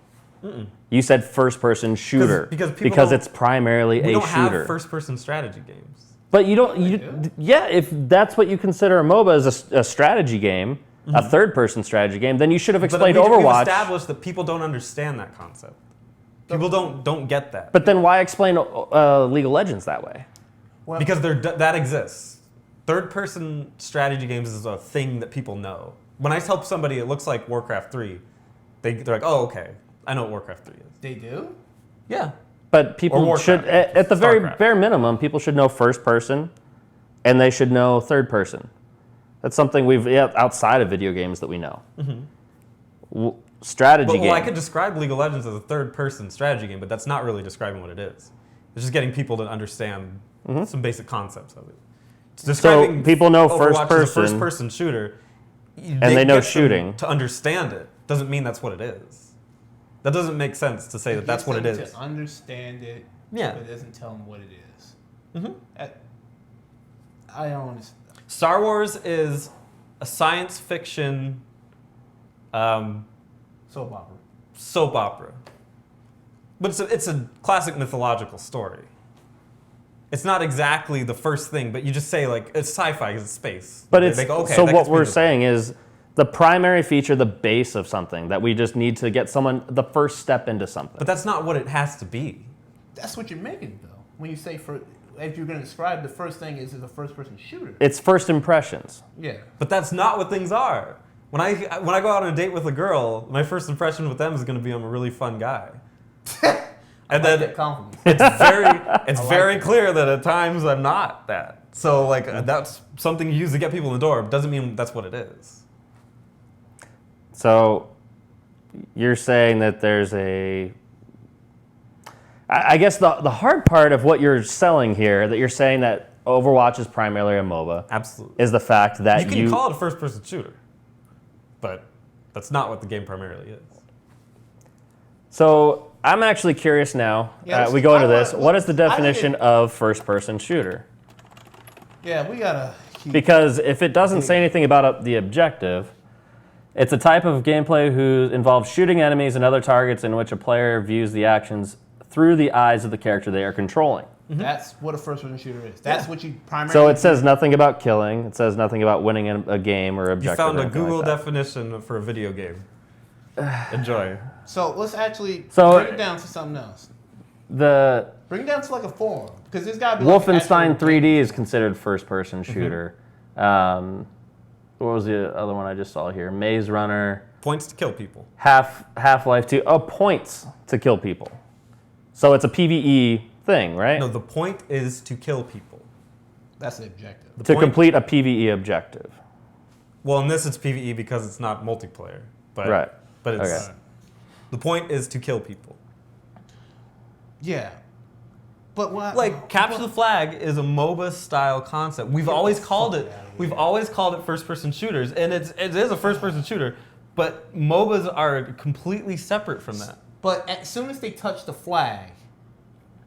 You said first-person shooter because it's primarily a shooter. We don't have first-person strategy games. But you don't. Yeah, if that's what you consider a MOBA as a strategy game, a third-person strategy game, then you should have explained Overwatch. We've established that people don't understand that concept. People don't get that. But then why explain League of Legends that way? Well, because that exists. Third-person strategy games is a thing that people know. When I tell somebody it looks like Warcraft 3, they're like, oh, okay, I know what Warcraft 3 is. They do? Yeah. But people should, at the very bare minimum, people should know first person, and they should know third person. That's something outside of video games that we know. Strategy game. Well, I could describe League of Legends as a third-person strategy game, but that's not really describing what it is. It's just getting people to understand some basic concepts of it. It's describing so people know Overwatch first-person, as a first-person shooter, and they know shooting. To understand it doesn't mean that's what it is. That doesn't make sense to say that that's what it is. To understand it, yeah, but it doesn't tell them what it is. I don't understand. Star Wars is a science fiction soap opera. But it's a classic mythological story. It's not exactly the first thing, but you just say like it's sci-fi because it's space. But so what we're saying is the primary feature, the base of something that we just need to get someone the first step into something. But that's not what it has to be. That's what you're making though. When you say if you're going to describe the first thing is a first-person shooter. It's first impressions. Yeah. But that's not what things are. When I go out on a date with a girl, my first impression with them is going to be I'm a really fun guy. And then it's very clear that at times I'm not that. So like that's something you use to get people in the door, but doesn't mean that's what it is. So you're saying that there's I guess the hard part of what you're selling here, that you're saying that Overwatch is primarily a MOBA. Absolutely. Is the fact that you can call it a first-person shooter, but that's not what the game primarily is. So I'm actually curious now. We go into this. What is the definition of first-person shooter? Yeah, we gotta. Because if it doesn't say anything about the objective, It's a type of gameplay who involves shooting enemies and other targets in which a player views the actions through the eyes of the character they are controlling. That's what a first-person shooter is. That's what you primarily. So it says nothing about killing. It says nothing about winning a game or objective. You found or a anything Google like that. definition for a video game. Enjoy. So let's actually So- break it down to something else. The Bring it down to like a forum, because there's got to be like Wolfenstein actual- 3D is considered first-person shooter. What was the other one I just saw here? Maze Runner. Points to kill people. Half-Life 2. Oh, points to kill people. So it's a PvE thing, right? No, the point is to kill people. That's the objective. The To point- complete a PvE objective. Well, in this it's PvE because it's not multiplayer. But, Right. But it's Okay. the point is to kill people. Yeah. But what? Like capture the flag is a MOBA style concept. We've always called it. We've always called it first person shooters, and it is a first person shooter. But MOBAs are completely separate from that. But as soon as they touch the flag,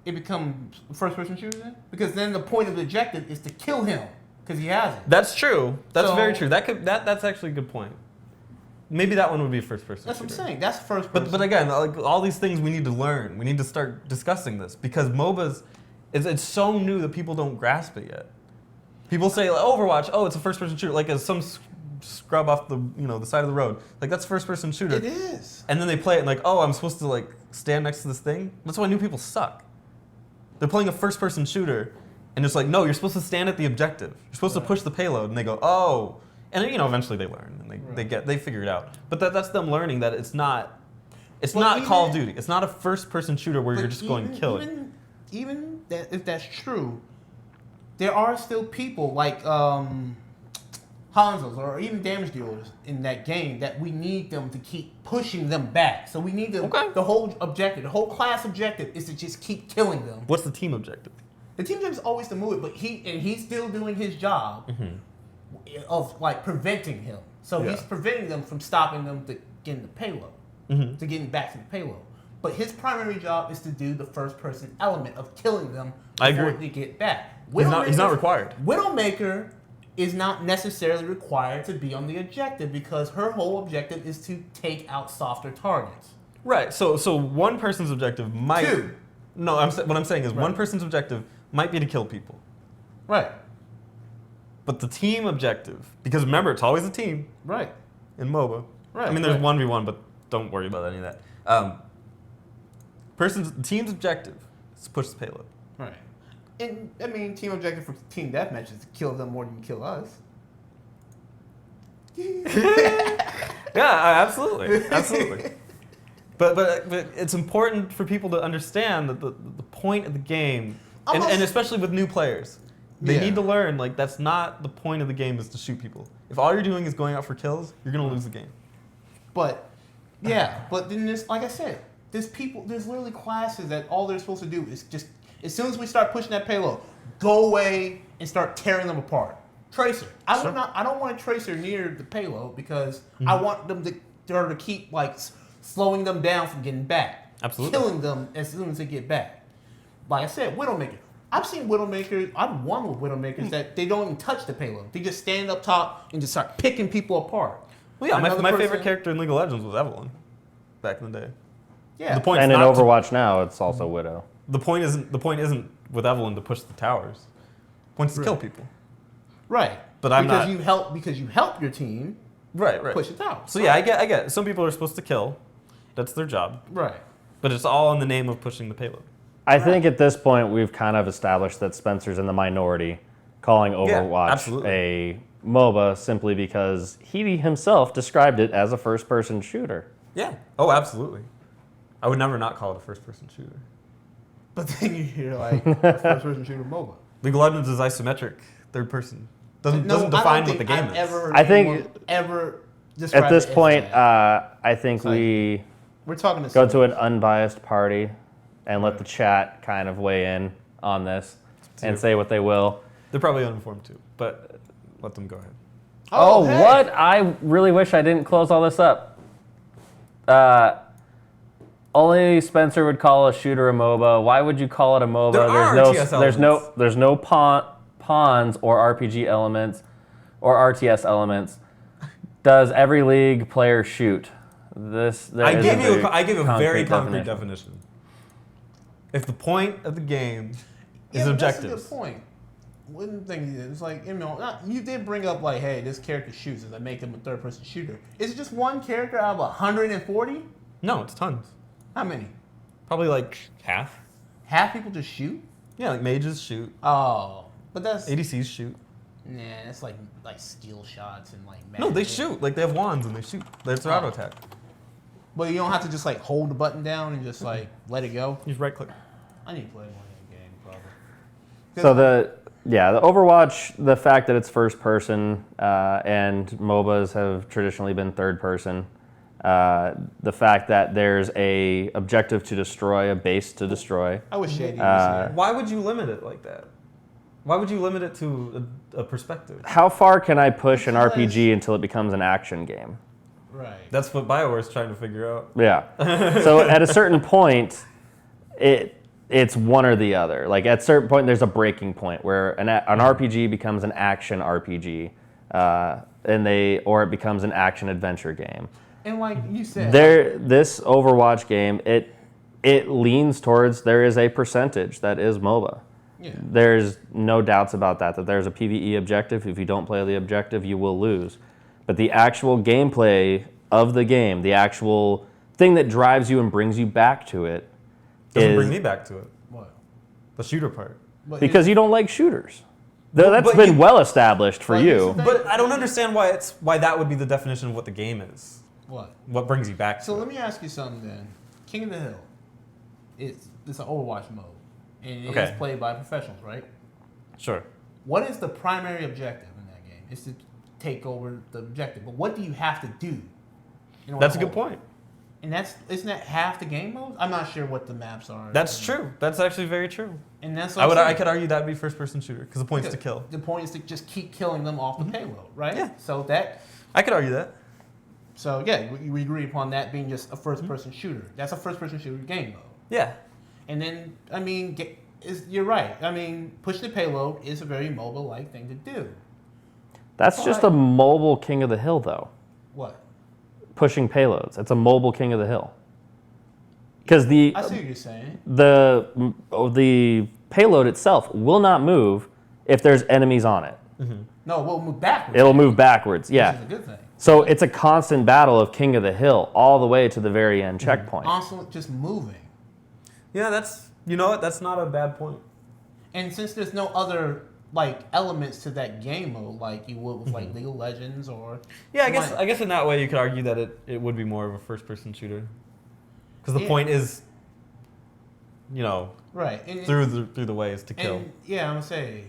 it becomes first-person shooter then? Because then the point of the objective is to kill him, because he has it. That's true. That's So- very true. That's actually a good point. Maybe that one would be first person. That's what I'm shooter. saying. That's first-person. But again, like all these things we need to learn. We need to start discussing this because MOBAs, it's so new that people don't grasp it yet. People say like, Overwatch, oh, it's a first-person shooter, like some scrub off the side of the road. Like that's first-person shooter. It is. And then they play it and like, oh, I'm supposed to like stand next to this thing. That's why new people suck. They're playing a first-person shooter, and it's like, no, you're supposed to stand at the objective. You're supposed to push the payload, and they go, oh, and then, eventually they learn and they figure it out. But that's them learning that it's not Call of Duty. It's not a first-person shooter where you're just going killing. Even that, if that's true, there are still people like Hanzos or even damage dealers in that game that we need them to keep pushing them back. So we need them. Okay. The whole objective, the whole class objective, is to just keep killing them. What's the team objective? The team objective is always to move it, but he's still doing his job of like preventing him. So Yeah. he's preventing them from stopping them to getting the payload, to getting back to the payload. But his primary job is to do the first person element of killing them I before agree. they get back. He's not required. Widowmaker is not necessarily required to be on the objective because her whole objective is to take out softer targets. Right. So one person's objective might. Two. No, what I'm saying is one Right. person's objective might be to kill people, Right. but the team objective, because remember, it's always a team Right. in MOBA. Right, I mean, there's right. 1v1, but don't worry about any of that. Team's objective is to push the payload. Right. And I mean, team objective for team deathmatch is to kill them more than you kill us. Yeah, absolutely. But it's important for people to understand that the point of the game, and especially with new players, they Yeah. need to learn like that's not the point of the game is to shoot people. If all you're doing is going out for kills, you're gonna lose the game. But yeah, but then there's, like I said, there's literally classes that all they're supposed to do is just, as soon as we start pushing that payload, go away and start tearing them apart. Tracer. I don't want a tracer near the payload because I want them to keep like slowing them down from getting back. Absolutely. Killing them as soon as they get back. Like I said, Widowmaker. I've seen Widowmakers, I've won with Widowmakers that they don't even touch the payload. They just stand up top and just start picking people apart. Well, yeah, Another my person- favorite character in League of Legends was Evelyn, back in the day. Yeah. The point And in not Overwatch now, it's also Widow. the point isn't with Evelyn to push the towers. The point is to kill people. Right. But I'm because not- you help your team Right. push it out. So yeah, I get it. Some people are supposed to kill. That's their job. Right. But it's all in the name of pushing the payload. I think at this point we've kind of established that Spencer's in the minority, calling Overwatch absolutely. a MOBA simply because he himself described it as a first-person shooter. Yeah. Oh, absolutely. I would never not call it a first-person shooter. But then you hear like first-person shooter MOBA. League of Legends is isometric, third person. Doesn't No, I don't define what think the game I've is. Ever heard I think- anyone ever describe At this it as point, that. I think like- we We're talking to go to an unbiased party and let the chat kind of weigh in on this and say what they will. They're probably uninformed too, but let them go ahead. Oh, hey. what? I really wish I didn't close all this up. Only Spencer would call a shooter a MOBA. Why would you call it a MOBA? There are RTS elements. There's no pawns or RPG elements or RTS elements. Does every league player shoot? I gave a very concrete definition. definition. If the point of the game is That's a objectives. good point. One thing is, like, you did bring up, like, hey, this character shoots. Does that make him a third-person shooter? Is it just one character out of 140? No, it's tons. How many? Probably like half. Half people just shoot? Yeah, like mages shoot. Oh, but that's ADCs shoot. nah. It's like skill shots and like. No, they magic. shoot. Like they have wands and they shoot. That's their auto attack. But you don't have to just like hold the button down and just like let it go. You just right click. I need to play more of the game probably. So the Overwatch, the fact that it's first person and MOBAs have traditionally been third person, the fact that there's a objective to destroy, a base to destroy. I wish Shady was here. Why would you limit it like that? Why would you limit it to a perspective? How far can I push an RPG until it becomes an action game? Right. That's what BioWare's trying to figure out. Yeah. So at a certain point, it's one or the other. Like at a certain point, there's a breaking point where an RPG becomes an action RPG, or it becomes an action adventure game. And like you said, This Overwatch game, it leans towards there is a percentage that is MOBA. Yeah. There's no doubts about that there's a PvE objective. If you don't play the objective, you will lose. But the actual gameplay of the game, the actual thing that drives you and brings you back to it, Doesn't bring me back to it. what? The shooter part. But because you don't like shooters. That's but been well established for Well, you. But I don't understand why that would be the definition of what the game is. what? What brings you back to So it. let me ask you something then. King of the Hill, it's an Overwatch mode, and it's Okay. played by professionals, right? Sure. What is the primary objective in that game? It's to take over the objective. But what do you have to do? in order That's to a good hold it? point. And isn't that half the game mode? I'm not sure what the maps are. That's true. That's actually very true. And that's what I could argue that would be first person shooter because the point is to kill. The point is to just keep killing them off the payload, right? Yeah. So I could argue that. we agree upon that being just a first person shooter. That's a first person shooter game mode. Yeah. And then you're right. I mean, push the payload is a very mobile like thing to do. That's just a mobile King of the Hill, though. What? Pushing payloads. It's a mobile King of the Hill. Because I see what you're saying. the payload itself will not move if there's enemies on it. No, we'll move backwards. It'll move backwards. Which Yeah. is a good thing. So it's a constant battle of King of the Hill all the way to the very end checkpoint. Constantly just moving. Yeah, you know what? That's not a bad point. And since there's no other like elements to that game mode like you would with like League of Legends or Yeah, I guess in that way you could argue that it would be more of a first person shooter. Because the point is, right and, through the way is to kill. And, yeah, I'm gonna say,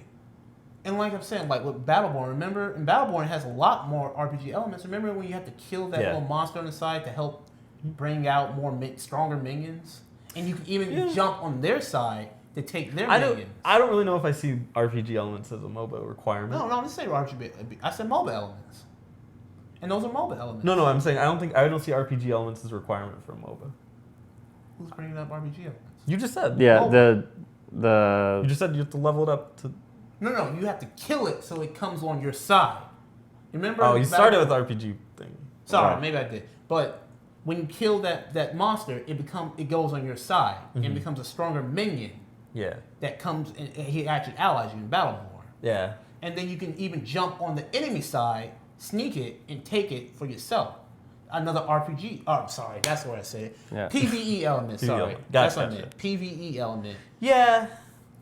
and like I'm saying, like with Battleborn, remember, and Battleborn has a lot more RPG elements. Remember when you have to kill that little monster on the side to help bring out more stronger minions, and you can even jump on their side to take their minions. I don't really know if I see RPG elements as a MOBA requirement. No, I didn't say RPG. I said MOBA elements, and those are MOBA elements. No, I'm saying I don't see RPG elements as a requirement for a MOBA. Who's bringing up RPG elements? You just said. Yeah, You just said you have to level it up to. No, you have to kill it so it comes on your side. Remember? Oh, you started with RPG thing. Sorry, Right. maybe I did. But when you kill that monster, it goes on your side and becomes a stronger minion Yeah. that comes and he actually allies you in Battleborn. Yeah. And then you can even jump on the enemy side, sneak it, and take it for yourself. Another RPG. Oh, sorry, that's what I said. Yeah. PvE element. PvE Sorry, element. that's Gotcha. what I meant. PvE element. Yeah.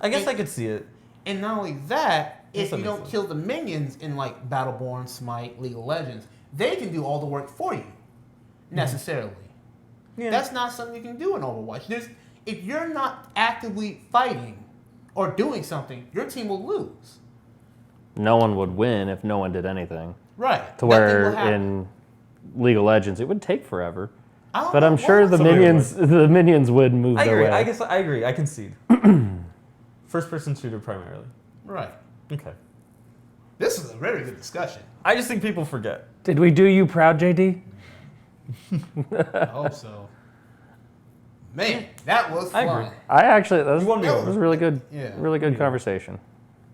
I guess And- I could see it. And not only that, Yes, if that you makes don't sense. kill the minions in like Battleborn, Smite, League of Legends, they can do all the work for you, necessarily. Yeah. That's not something you can do in Overwatch. If you're not actively fighting or doing something, your team will lose. No one would win if no one did anything. Right. To Nothing where will happen. in League of Legends it would take forever. I don't But know I'm sure what- the minions would move I their agree. way. I guess I agree. I concede. First person shooter primarily. Right. Okay. This is a very good discussion. I just think people forget. Did we do you proud, JD? I hope so. Man, that was I fun. agree. That You won me was over. a really good, Yeah. really good conversation.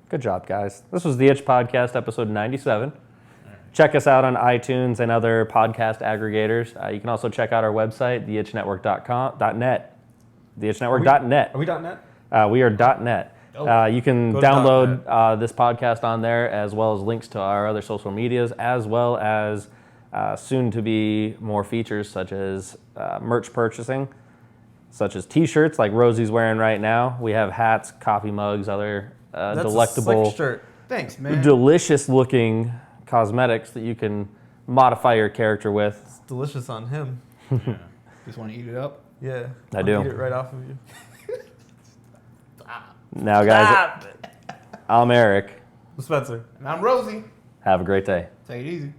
Good job, guys. This was the Itch Podcast, episode 97. Check us out on iTunes and other podcast aggregators. You can also check out our website, theitchnetwork.net. Theitchnetwork.net. Are we .net? We are .net. You can Go to download this podcast on there, as well as links to our other social medias, as well as soon to be more features such as merch purchasing, such as T-shirts like Rosie's wearing right now. We have hats, coffee mugs, other That's delectable, a sick shirt. Thanks, man. delicious-looking cosmetics that you can modify your character with. It's delicious on him. Just want to eat it up. Yeah. I do. Eat it right off of you. Now, guys, I'm Eric. Spencer. And I'm Rosie. Have a great day. Take it easy.